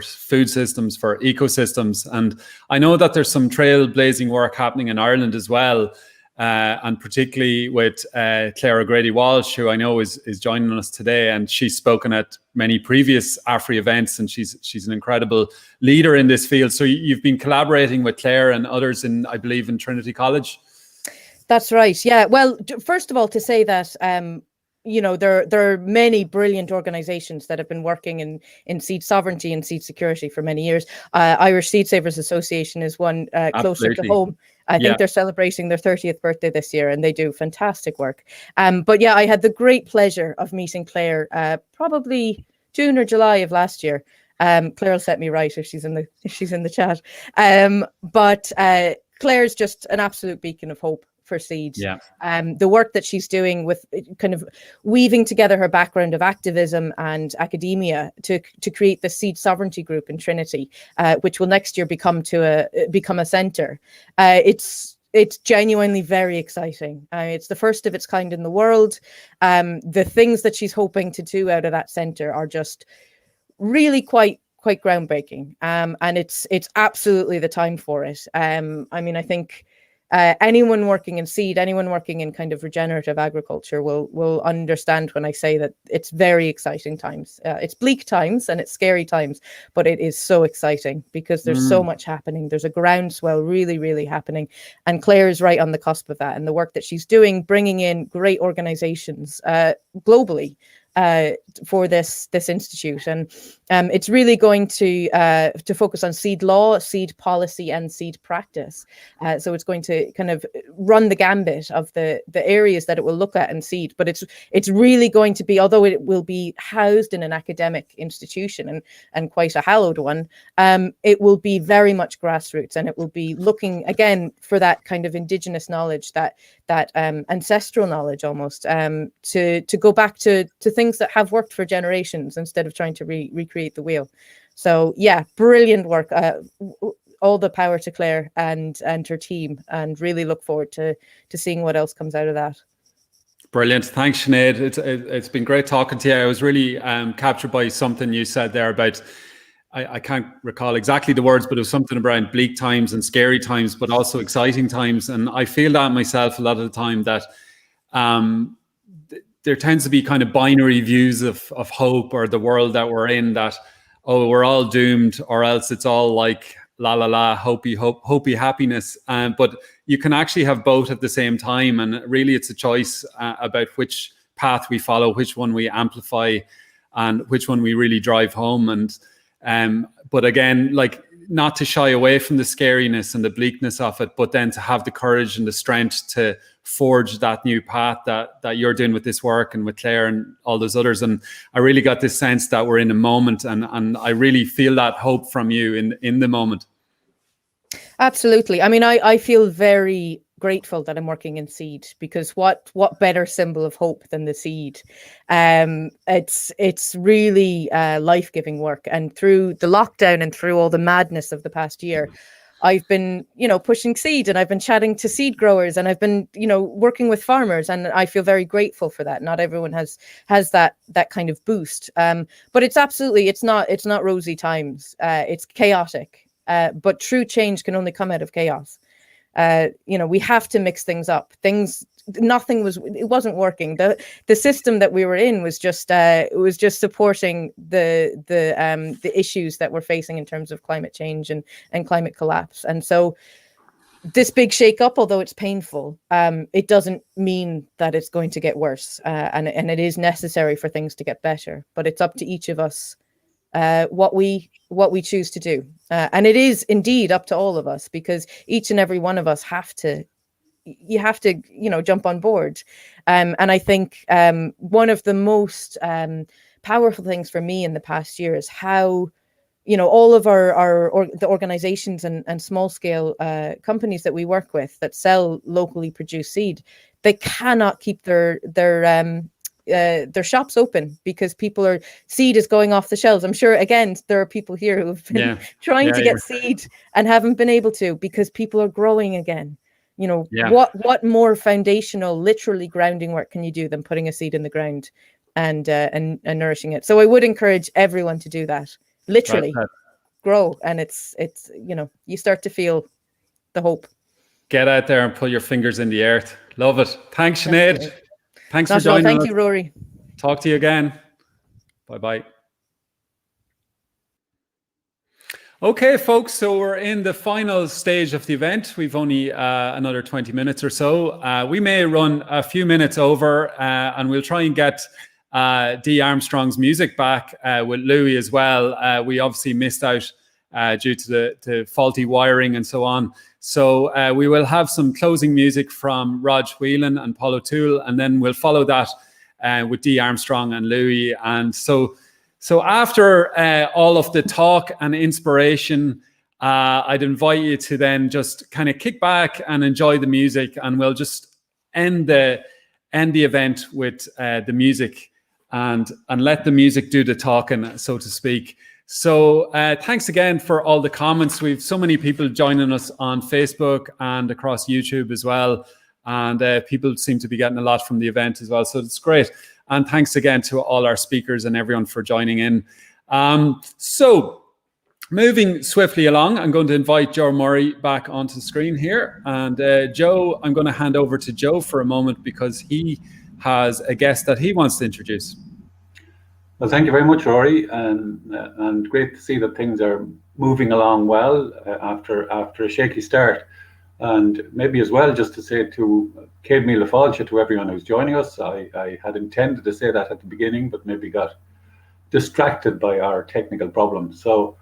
Speaker 1: food systems, for ecosystems. And I know that there's some trailblazing work happening in Ireland as well, and particularly with Claire O'Grady-Walsh, who I know is joining us today, and she's spoken at many previous Afri events, and she's an incredible leader in this field. So you've been collaborating with Claire and others I believe, in Trinity College.
Speaker 14: That's right. Yeah. Well, first of all, to say that there are many brilliant organizations that have been working in seed sovereignty and seed security for many years. Irish Seed Savers Association is one closer to home. I think they're celebrating their 30th birthday this year, and they do fantastic work. But yeah, I had the great pleasure of meeting Claire probably June or July of last year. Claire will set me right if she's in the chat. But Claire's just an absolute beacon of hope for seed.
Speaker 1: Yeah.
Speaker 14: The work that she's doing with kind of weaving together her background of activism and academia to create the seed sovereignty group in Trinity, which will next year become a centre. It's genuinely very exciting. It's the first of its kind in the world. The things that she's hoping to do out of that centre are just really quite groundbreaking. And it's absolutely the time for it. I mean, I think anyone working in seed, anyone working in kind of regenerative agriculture will understand when I say that it's very exciting times. It's bleak times and it's scary times, but it is so exciting because there's so much happening. There's a groundswell really, really happening. And Claire is right on the cusp of that. And the work that she's doing, bringing in great organizations globally for this institute, and it's really going to focus on seed law, seed policy, and seed practice. So it's going to kind of run the gambit of the areas that it will look at in seed. But it's really going to be, although it will be housed in an academic institution and quite a hallowed one, it will be very much grassroots, and it will be looking again for that kind of indigenous knowledge, that ancestral knowledge almost, to go back to things that have worked for generations instead of trying to recreate the wheel. So yeah, brilliant work. All the power to Claire and her team, and really look forward to seeing what else comes out of that.
Speaker 1: Brilliant. Thanks, Sinead. It's been great talking to you. I was really captured by something you said there about, I can't recall exactly the words, but it was something around bleak times and scary times, but also exciting times. And I feel that myself a lot of the time, that there tends to be kind of binary views of hope, or the world that we're in, that, oh, we're all doomed, or else it's all like la la la, hopey happiness. But you can actually have both at the same time, and really it's a choice about which path we follow, which one we amplify, and which one we really drive home. And but again, like, not to shy away from the scariness and the bleakness of it, but then to have the courage and the strength to forge that new path that you're doing with this work, and with Claire and all those others. And I really got this sense that we're in a moment, and I really feel that hope from you in the moment. Absolutely.
Speaker 14: I mean, I feel very grateful that I'm working in seed, because what better symbol of hope than the seed? It's really life-giving work. And through the lockdown and through all the madness of the past year, I've been, pushing seed, and I've been chatting to seed growers, and I've been, working with farmers, and I feel very grateful for that. Not everyone has that kind of boost, but it's not rosy times. It's chaotic, but true change can only come out of chaos. We have to mix things up. It wasn't working. The system that we were in was just supporting the issues that we're facing in terms of climate change and climate collapse. And so this big shake-up, although it's painful, it doesn't mean that it's going to get worse. And it is necessary for things to get better. But it's up to each of us what we choose to do. And it is indeed up to all of us, because each and every one of us have to jump on board. And I think one of the most powerful things for me in the past year is how, all of the organizations and small scale companies that we work with that sell locally produced seed, they cannot keep their shops open, because seed is going off the shelves. I'm sure, again, there are people here who have been trying to get seed and haven't been able to, because people are growing again. What more foundational, literally grounding work can you do than putting a seed in the ground and nourishing it? So I would encourage everyone to do that. literally
Speaker 1: Right.
Speaker 14: grow, and it's you start to feel the hope.
Speaker 1: Get out there and pull your fingers in the earth. Love it. Thanks, Sinead. Thanks for joining
Speaker 14: Thank
Speaker 1: us.
Speaker 14: you, Rory.
Speaker 1: Talk to you again. Bye-bye. Okay, folks, so we're in the final stage of the event. We've only another 20 minutes or so. We may run a few minutes over, and we'll try and get Dee Armstrong's music back with Louis as well. We obviously missed out due to the faulty wiring and so on. So we will have some closing music from Rog Whelan and Paul O'Toole, and then we'll follow that with Dee Armstrong and Louis. And so after all of the talk and inspiration, I'd invite you to then just kind of kick back and enjoy the music, and we'll just end the event with the music and let the music do the talking, so to speak. So thanks again for all the comments. We've so many people joining us on Facebook and across YouTube as well. And people seem to be getting a lot from the event as well. So it's great. And thanks again to all our speakers and everyone for joining in. So moving swiftly along, I'm going to invite Joe Murray back onto the screen here. And Joe, I'm going to hand over to Joe for a moment because he has a guest that he wants to introduce.
Speaker 4: Well, thank you very much, Rory, and great to see that things are moving along well after a shaky start. And maybe as well, just to say to Céad Míle Fáilte, to everyone who's joining us, I had intended to say that at the beginning, but maybe got distracted by our technical problems. So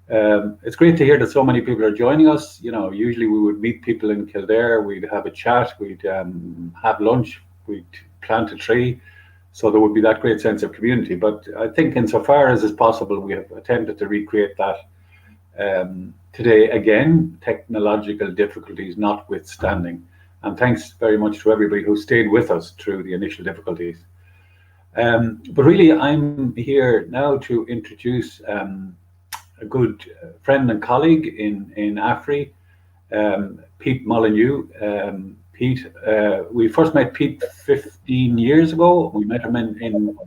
Speaker 4: it's great to hear that so many people are joining us. You know, usually we would meet people in Kildare, we'd have a chat, we'd have lunch, we'd plant a tree. So there would be that great sense of community. But I think insofar as is possible, we have attempted to recreate that today again, technological difficulties notwithstanding. And thanks very much to everybody who stayed with us through the initial difficulties. But really, I'm here now to introduce a good friend and colleague in Afri, Pete Molyneux. Pete, we first met Pete 15 years ago. We met him in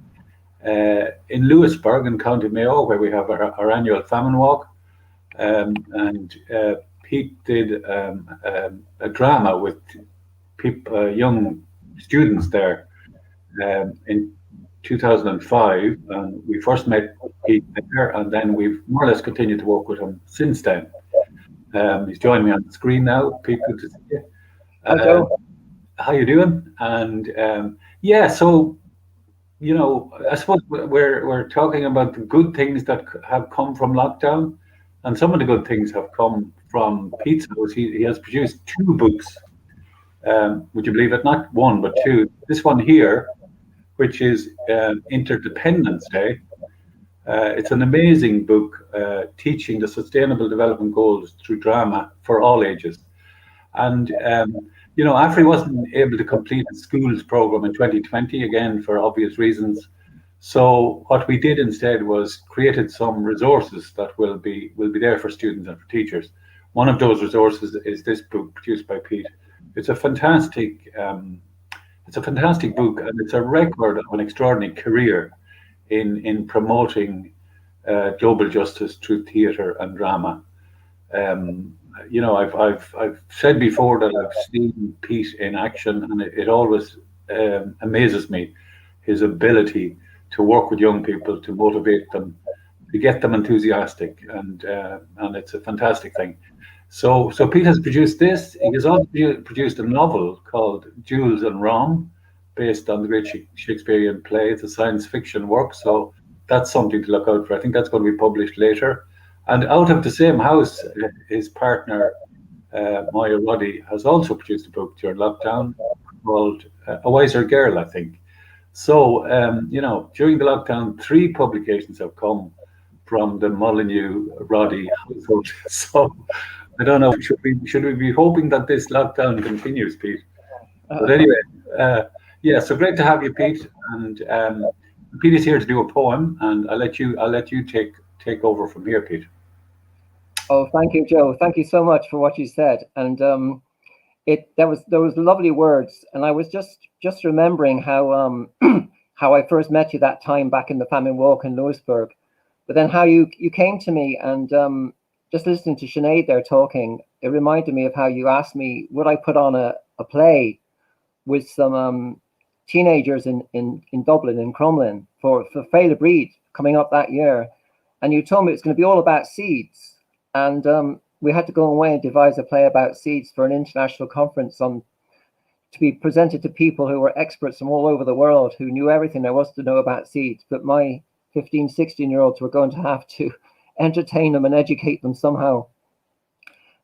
Speaker 4: Lewisburg in County Mayo, where we have our annual famine walk. And Pete did a drama with young students there in 2005. And we first met Pete there, and then we've more or less continued to work with him since then. He's joined me on the screen now. Pete, good to see you. How you doing? And yeah, so you know, I suppose we're talking about the good things that have come from lockdown, and some of the good things have come from Pete's house. He has produced 2 books. Would you believe it? Not 1, but 2. This one here, which is Interdependence Day. It's an amazing book teaching the Sustainable Development Goals through drama for all ages. And you know, Afri wasn't able to complete the schools program in 2020, again for obvious reasons. So what we did instead was created some resources that will be there for students and for teachers. One of those resources is this book produced by Pete. It's a fantastic book, and it's a record of an extraordinary career in promoting global justice through theatre and drama. You know, I've said before that I've seen Pete in action, and it always amazes me, his ability to work with young people, to motivate them, to get them enthusiastic, and it's a fantastic thing. So Pete has produced this. He has also produced a novel called Jules and Rom, based on the great Shakespearean play. It's a science fiction work, so that's something to look out for. I think that's going to be published later. And out of the same house, his partner, Moya Roddy, has also produced a book during lockdown called A Wiser Girl, I think. So, you know, during the lockdown, 3 publications have come from the Molyneux-Roddy household. So, I don't know, should we be hoping that this lockdown continues, Pete? But anyway, yeah, so great to have you, Pete. And Pete is here to do a poem, and I'll let you take over from here, Pete.
Speaker 15: Oh, thank you, Joe. Thank you so much for what you said. And there was lovely words. And I was just remembering how how I first met you that time back in the famine walk in Lewisburg. But then how you came to me, and just listening to Sinead there talking, it reminded me of how you asked me, would I put on a play with some teenagers in Dublin, in Crumlin, for Féile Bríde coming up that year. And you told me it's going to be all about seeds. And we had to go away and devise a play about seeds for an international conference to be presented to people who were experts from all over the world, who knew everything there was to know about seeds. But my 15, 16-year-olds were going to have to entertain them and educate them somehow.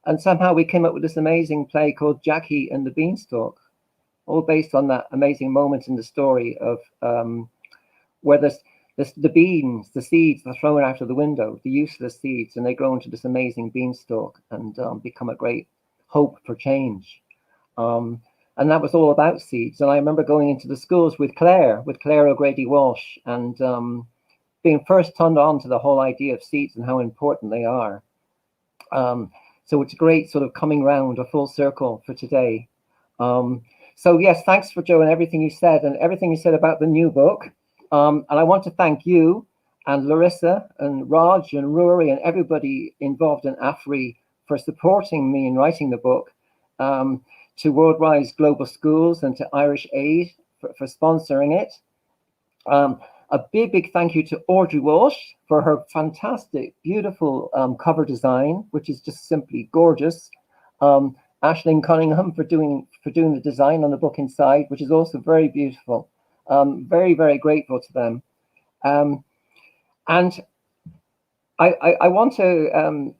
Speaker 15: And somehow we came up with this amazing play called Jackie and the Beanstalk, all based on that amazing moment in the story of where the beans, the seeds are thrown out of the window, the useless seeds, and they grow into this amazing beanstalk and become a great hope for change. And that was all about seeds. And I remember going into the schools with Claire O'Grady Walsh, and being first turned on to the whole idea of seeds and how important they are. So it's a great sort of coming round, a full circle for today. So yes, thanks for Joe and everything you said about the new book. And I want to thank you and Larissa and Raj and Rory and everybody involved in Afri for supporting me in writing the book, to WorldWise Global Schools and to Irish Aid for sponsoring it. A big thank you to Audrey Walsh for her fantastic, beautiful cover design, which is just simply gorgeous. Aisling Cunningham for doing the design on the book inside, which is also very beautiful. Very grateful to them. And I want to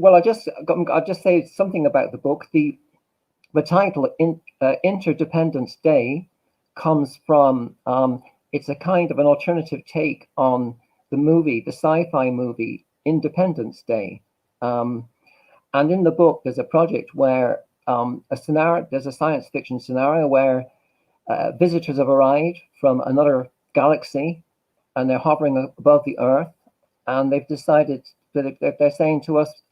Speaker 15: I'll just say something about the book. The title Interdependence Day comes from it's a kind of an alternative take on the sci-fi movie Independence Day. And in the book, there's a project where there's a science fiction scenario where visitors have arrived from another galaxy and they're hovering above the Earth, and they've decided that they're saying to us,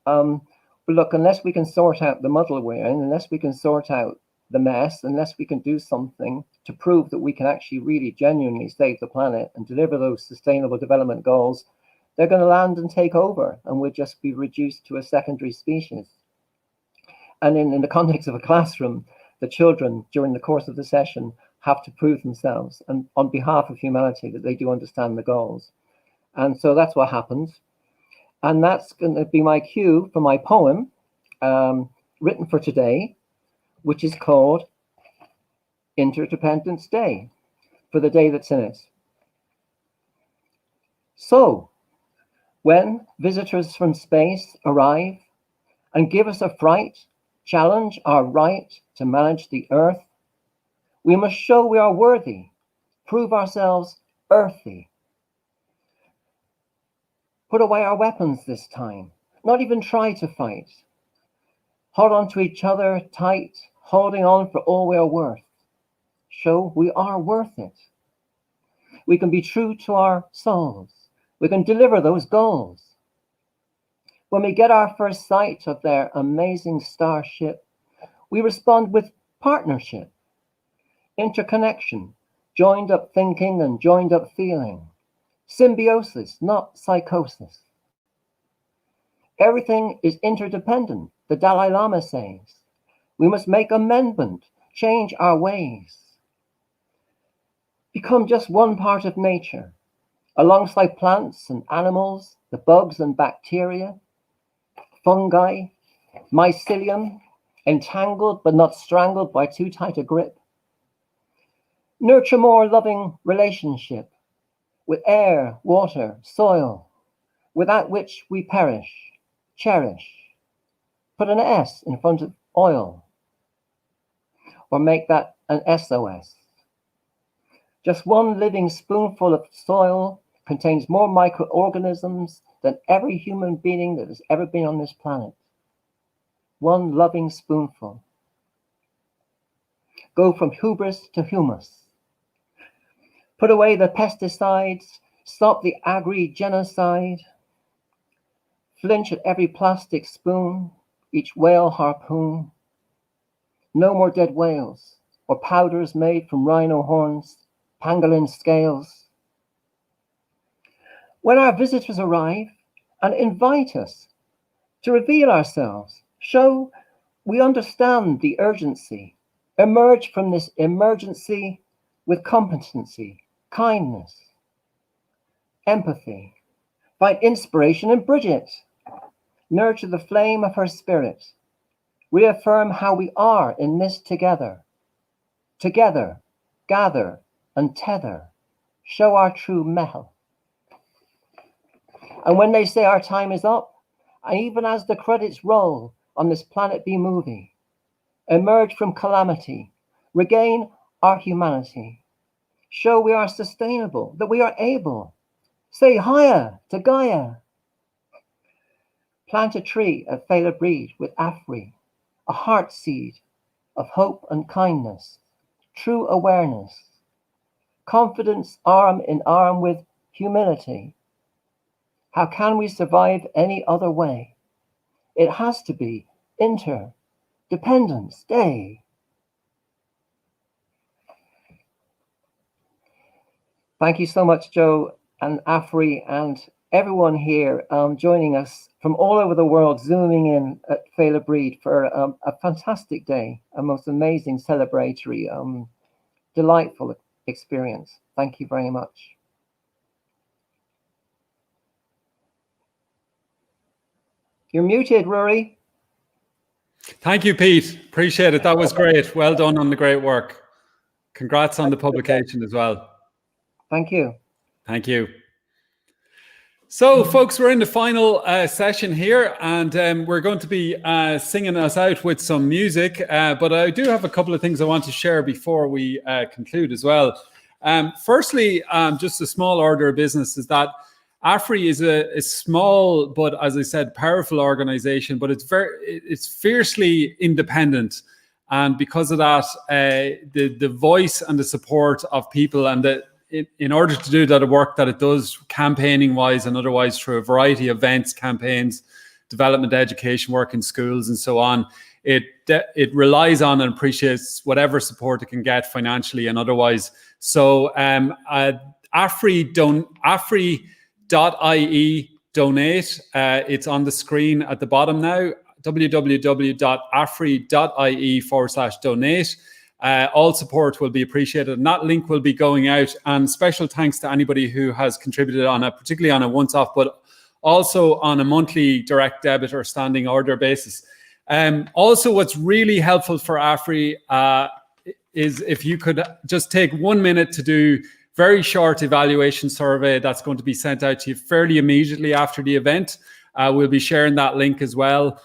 Speaker 15: look, unless we can sort out the muddle we're in, unless we can sort out the mess, unless we can do something to prove that we can actually really genuinely save the planet and deliver those sustainable development goals, they're going to land and take over, and we'll just be reduced to a secondary species. And in the context of a classroom, the children during the course of the session have to prove themselves and on behalf of humanity that they do understand the goals. And so that's what happens. And that's going to be my cue for my poem written for today, which is called Interdependence Day, for the day that's in it. So, when visitors from space arrive and give us a fright, challenge our right to manage the Earth, we must show we are worthy, prove ourselves earthy. Put away our weapons this time, not even try to fight. Hold on to each other tight, holding on for all we are worth. Show we are worth it. We can be true to our souls. We can deliver those goals. When we get our first sight of their amazing starship, we respond with partnership, interconnection, joined up thinking and joined up feeling, symbiosis, not psychosis. Everything is interdependent, the Dalai Lama says. We must make amendment, change our ways. Become just one part of nature, alongside plants and animals, the bugs and bacteria, fungi, mycelium, entangled but not strangled by too tight a grip. Nurture more loving relationship with air, water, soil, without which we perish. Cherish. Put an S in front of oil, or make that an SOS. Just one living spoonful of soil contains more microorganisms than every human being that has ever been on this planet. One loving spoonful. Go from hubris to humus. Put away the pesticides, stop the agri-genocide. Flinch at every plastic spoon, each whale harpoon. No more dead whales or powders made from rhino horns, pangolin scales. When our visitors arrive and invite us to reveal ourselves, show we understand the urgency, emerge from this emergency with competency, kindness, empathy, find inspiration in Bridget, nurture the flame of her spirit, reaffirm how we are in this together, gather and tether, show our true mettle. And when they say our time is up, and even as the credits roll on this Planet B movie, emerge from calamity, regain our humanity, show we are sustainable, that we are able, say higher to Gaia. Plant a tree at Féile Bríde with Afri, a heart seed of hope and kindness, true awareness, confidence arm in arm with humility. How can we survive any other way? It has to be Interdependence Day. Thank you so much, Joe and Afri and everyone here joining us from all over the world, zooming in at Féile Bríde for a fantastic day, a most amazing celebratory, delightful experience. Thank you very much. You're muted, Rory.
Speaker 1: Thank you, Pete. Appreciate it. That was great. Well done on the great work. Congrats on the publication as well.
Speaker 15: Thank you.
Speaker 1: Thank you. So, folks, we're in the final session here, and we're going to be singing us out with some music. But I do have a couple of things I want to share before we conclude as well. Firstly, just a small order of business is that Afri is a small, but as I said, powerful organization, but it's fiercely independent. And because of that, the voice and the support of people, and in order to do that work that it does campaigning wise and otherwise through a variety of events, campaigns, development, education work in schools and so on, it relies on and appreciates whatever support it can get financially and otherwise. So Afri.ie donate. It's on the screen at the bottom now, www.afri.ie/donate. All support will be appreciated, and that link will be going out. And special thanks to anybody who has contributed particularly on a once-off, but also on a monthly direct debit or standing order basis. Also, what's really helpful for Afri is if you could just take 1 minute to do very short evaluation survey that's going to be sent out to you fairly immediately after the event. We'll be sharing that link as well.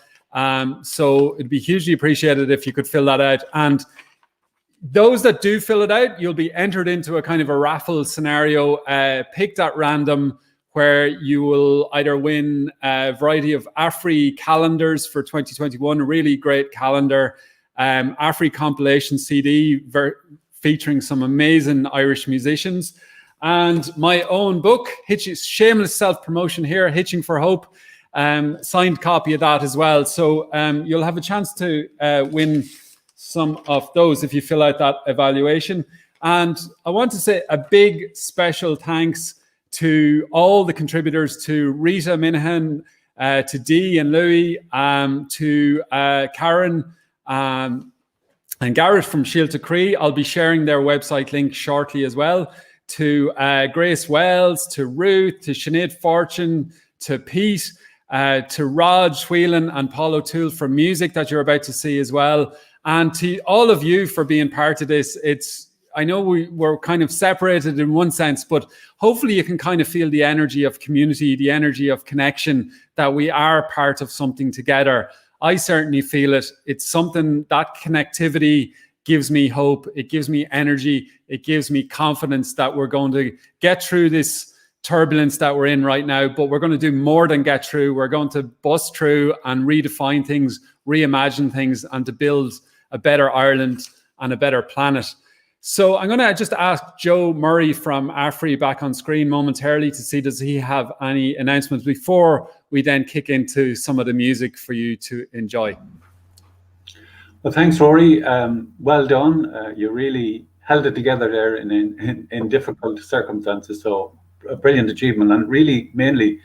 Speaker 1: So it'd be hugely appreciated if you could fill that out. And those that do fill it out, you'll be entered into a kind of a raffle scenario, picked at random, where you will either win a variety of Afri calendars for 2021, a really great calendar, Afri compilation CD featuring some amazing Irish musicians, and my own book, shameless self-promotion here, Hitching for Hope, signed copy of that as well. So you'll have a chance to win some of those if you fill out that evaluation. And I want to say a big special thanks to all the contributors, to Rita Minahan, to Dee and Louis, to Karen, and Garrett from Shield to Cree. I'll be sharing their website link shortly as well. To Grace Wells, to Ruth, to Sinead Fortune, to Pete, to Raj Whelan and Paul O'Toole for music that you're about to see as well. And to all of you for being part of this. I know we're kind of separated in one sense, but hopefully you can kind of feel the energy of community, the energy of connection, that we are part of something together. I certainly feel it. It's something, that connectivity gives me hope. It gives me energy. It gives me confidence that we're going to get through this turbulence that we're in right now, but we're going to do more than get through. We're going to bust through and redefine things, reimagine things, and to build a better Ireland and a better planet. So I'm going to just ask Joe Murray from Afri back on screen momentarily to see, does he have any announcements before we then kick into some of the music for you to enjoy.
Speaker 4: Well, thanks, Rory. Well done. You really held it together there in difficult circumstances. So a brilliant achievement, and really mainly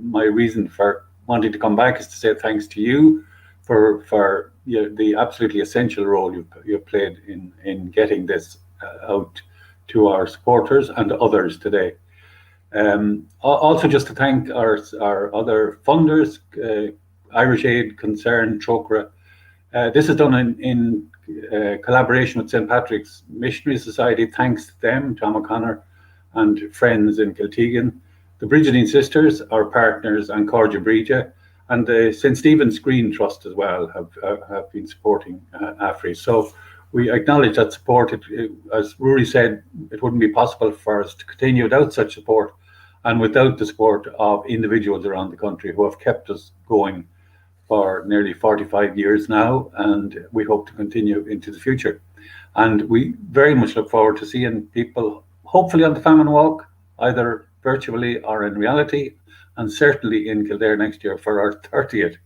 Speaker 4: my reason for wanting to come back is to say thanks to you for the absolutely essential role you've played in getting this out to our supporters and others today. Also, just to thank our other funders, Irish Aid, Concern, Trócaire. This is done in collaboration with St. Patrick's Missionary Society. Thanks to them, Tom O'Connor and friends in Kiltegan. The Brigidine Sisters, our partners, and Afri Féile Bríde, and the St. Stephen's Green Trust as well have been supporting Afri. So we acknowledge that support. As Rory said, it wouldn't be possible for us to continue without such support and without the support of individuals around the country who have kept us going for nearly 45 years now, and we hope to continue into the future. And we very much look forward to seeing people, hopefully on the Famine Walk, either virtually or in reality, and certainly in Kildare next year for our 30th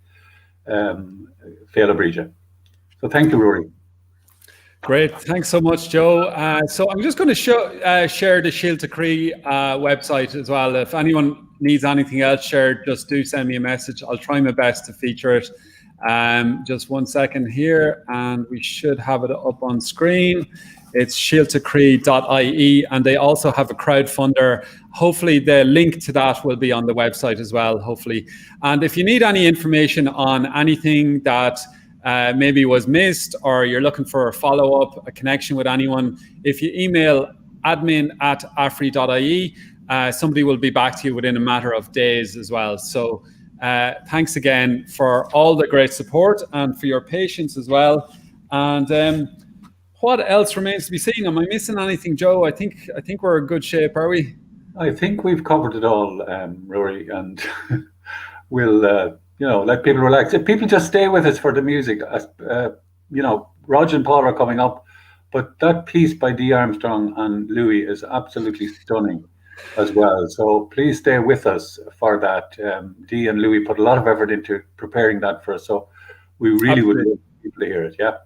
Speaker 4: Féile Bríde. So thank you, Rory.
Speaker 1: Great, thanks so much, Joe. So I'm just going to share the Síolta Cree website as well. If anyone needs anything else shared, just do send me a message. I'll try my best to feature it. Just 1 second here, and we should have it up on screen. It's síoltacree.ie, and they also have a crowdfunder. Hopefully the link to that will be on the website as well, hopefully. And if you need any information on anything that maybe was missed, or you're looking for a follow-up, a connection with anyone, if you email admin@afri.ie, somebody will be back to you within a matter of days as well. So thanks again for all the great support and for your patience as well. And what else remains to be seen? Am I missing anything, Joe? I think we're in good shape, are we?
Speaker 4: I think we've covered it all, Rory, and we'll let people relax. If people just stay with us for the music, Roger and Paul are coming up, but that piece by Dee Armstrong and Louis is absolutely stunning as well. So please stay with us for that. Dee and Louis put a lot of effort into preparing that for us, so we really would love people to hear it. Yeah.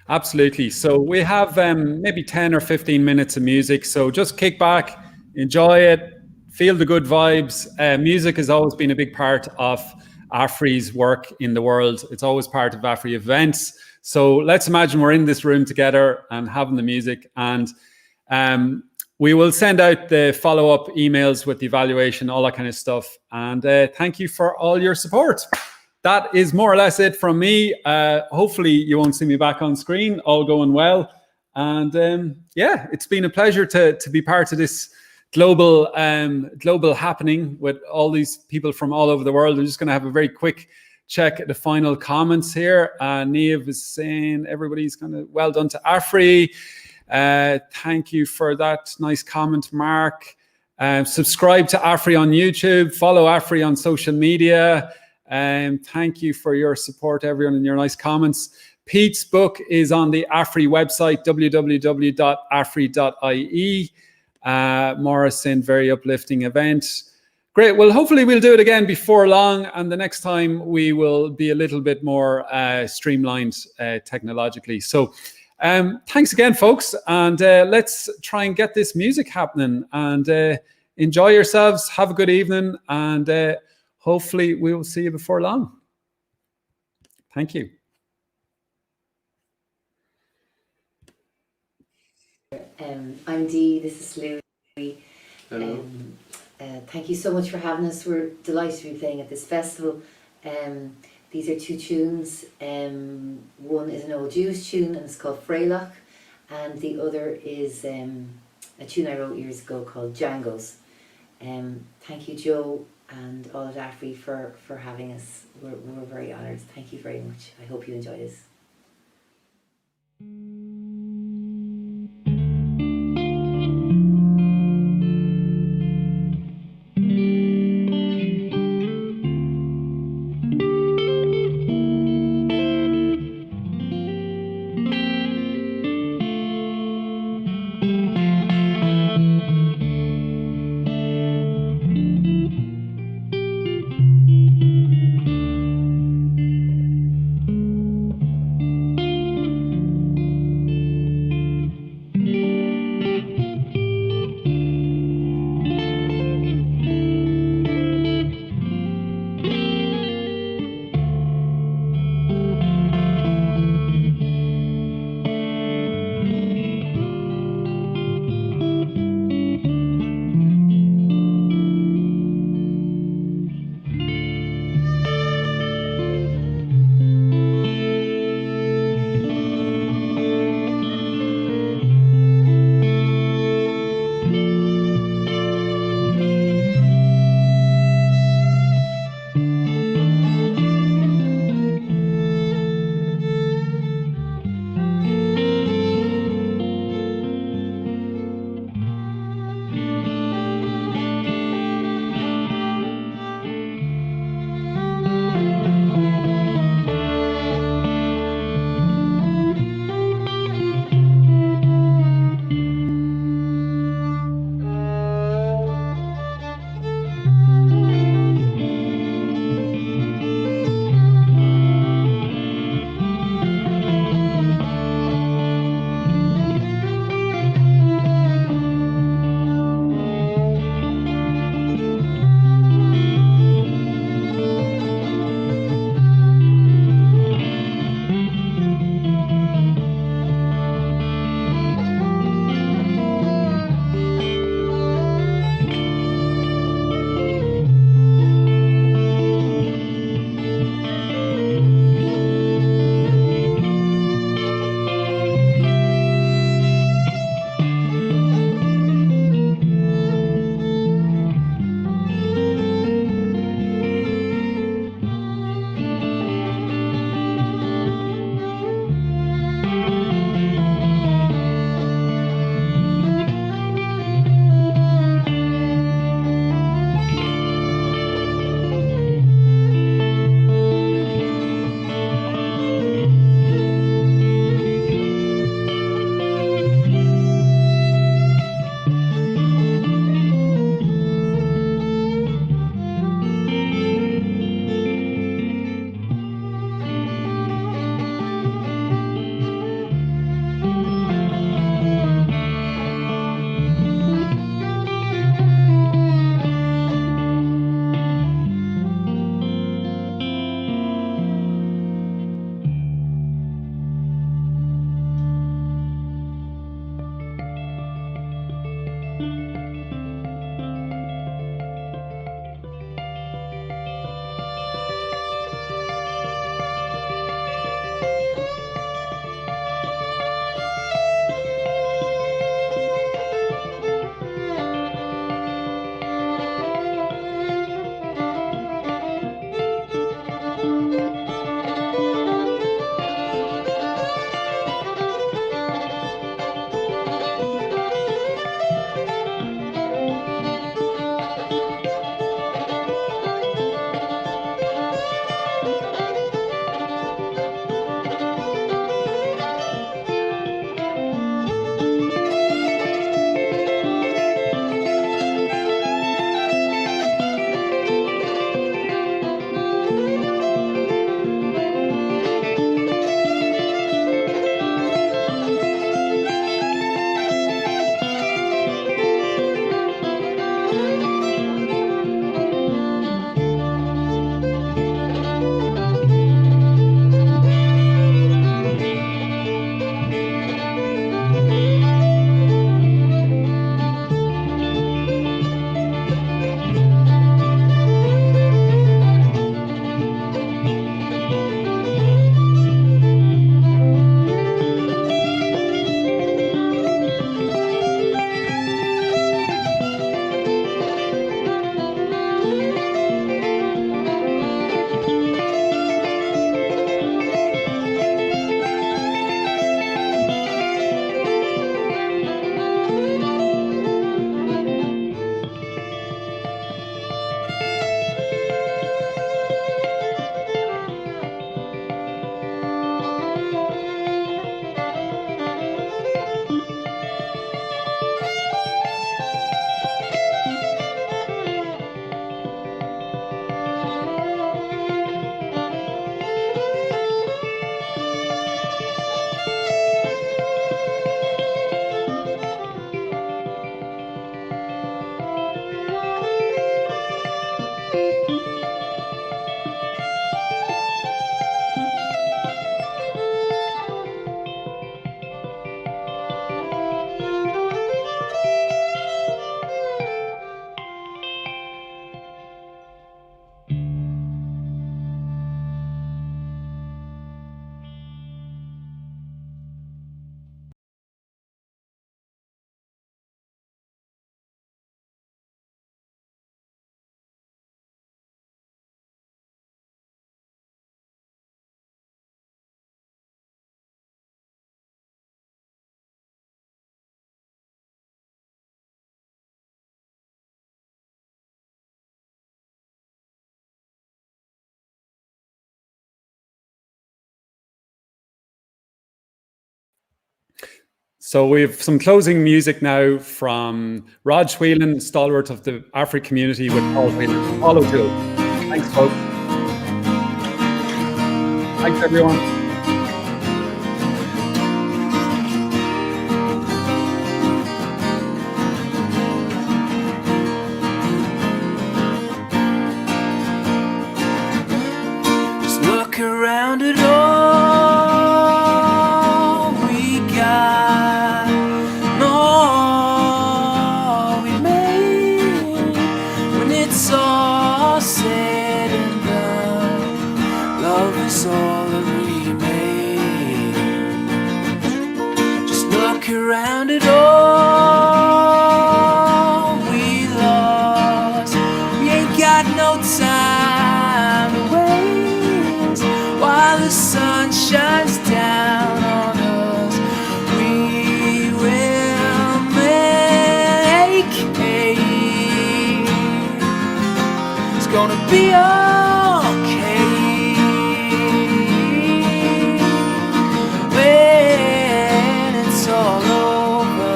Speaker 1: Absolutely. So we have maybe 10 or 15 minutes of music. So just kick back, enjoy it, feel the good vibes. Music has always been a big part of Afri's work in the world. It's always part of Afri events. So let's imagine we're in this room together and having the music. And we will send out the follow-up emails with the evaluation, all that kind of stuff. And thank you for all your support. That is more or less it from me. Hopefully you won't see me back on screen, all going well. And yeah, it's been a pleasure to be part of this global happening with all these people from all over the world. I'm just going to have a very quick check at the final comments here. Niamh is saying everybody's kind of well done to Afri. Thank you for that nice comment, Mark. Subscribe to Afri on YouTube, follow Afri on social media. Thank you for your support, everyone, and your nice comments. Pete's book is on the Afri website, www.afri.ie. Morrison, very uplifting event. Great. Well, hopefully we'll do it again before long, and the next time we will be a little bit more streamlined technologically. So thanks again, folks, and let's try and get this music happening, and enjoy yourselves. Have a good evening, and hopefully we will see you before long. Thank you.
Speaker 3: I'm Dee, this is Louis.
Speaker 4: Hello.
Speaker 3: Thank you so much for having us. We're delighted to be playing at this festival. These are two tunes. One is an old Jewish tune and it's called Freilich, and the other is a tune I wrote years ago called Django's. Thank you, Joe, and all at Afri for having us. We're very honoured. Thank you very much. I hope you enjoy this.
Speaker 1: So we have some closing music now from Rod Whelan, stalwart of the Afri community, with Paul Whelan. Paul O'Toole. Thanks, folks. Thanks, everyone.
Speaker 16: Just look around at all we got, and all we made. When it's all said and done, love is all that we made. Just look around at all we lost. We ain't got no time to waste. While the sun shines down on us, we will make hay. It's gonna be okay. When it's all over,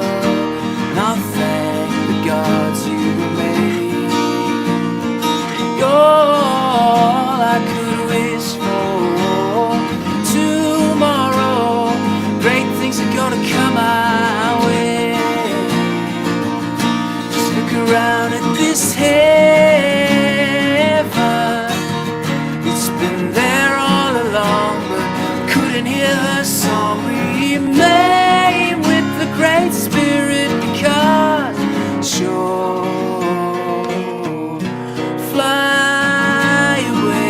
Speaker 16: and I thank the gods you made. You're all I could wish for. Tomorrow, great things are gonna come our way. Just look around at this heaven. It's been there all along, but couldn't hear her song. Remain with the great spirit, because sure fly away.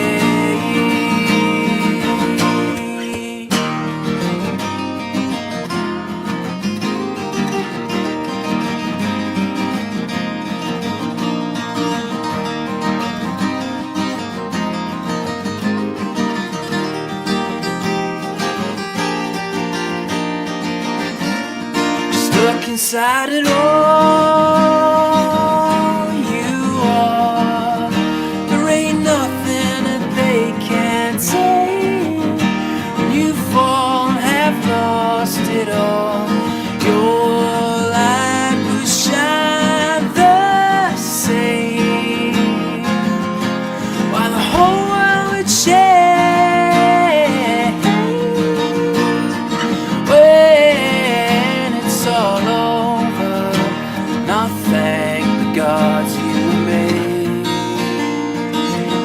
Speaker 16: Just look inside at all you are. There ain't nothing that they can't take. When you fall and have lost it all, your light will shine the same. While the whole world would change. When it's all over, and I thank the gods you made.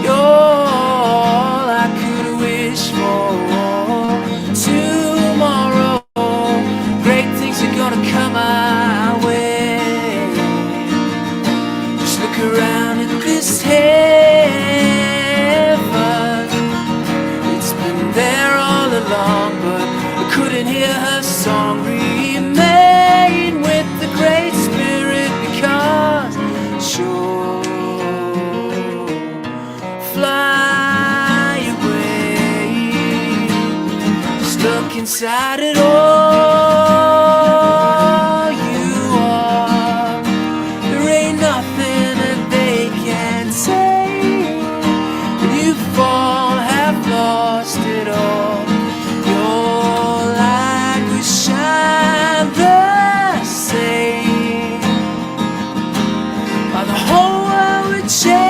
Speaker 16: You're all I could wish for. Tomorrow, great things are gonna come our way. Just look around at this heaven. It's been there all along, but we couldn't hear her song. Remain with the great spirit, because sure fly away. Just look inside at all you are. There ain't nothing that they can take. When you fall, have lost it all, your light will shine the same. While the whole world would change.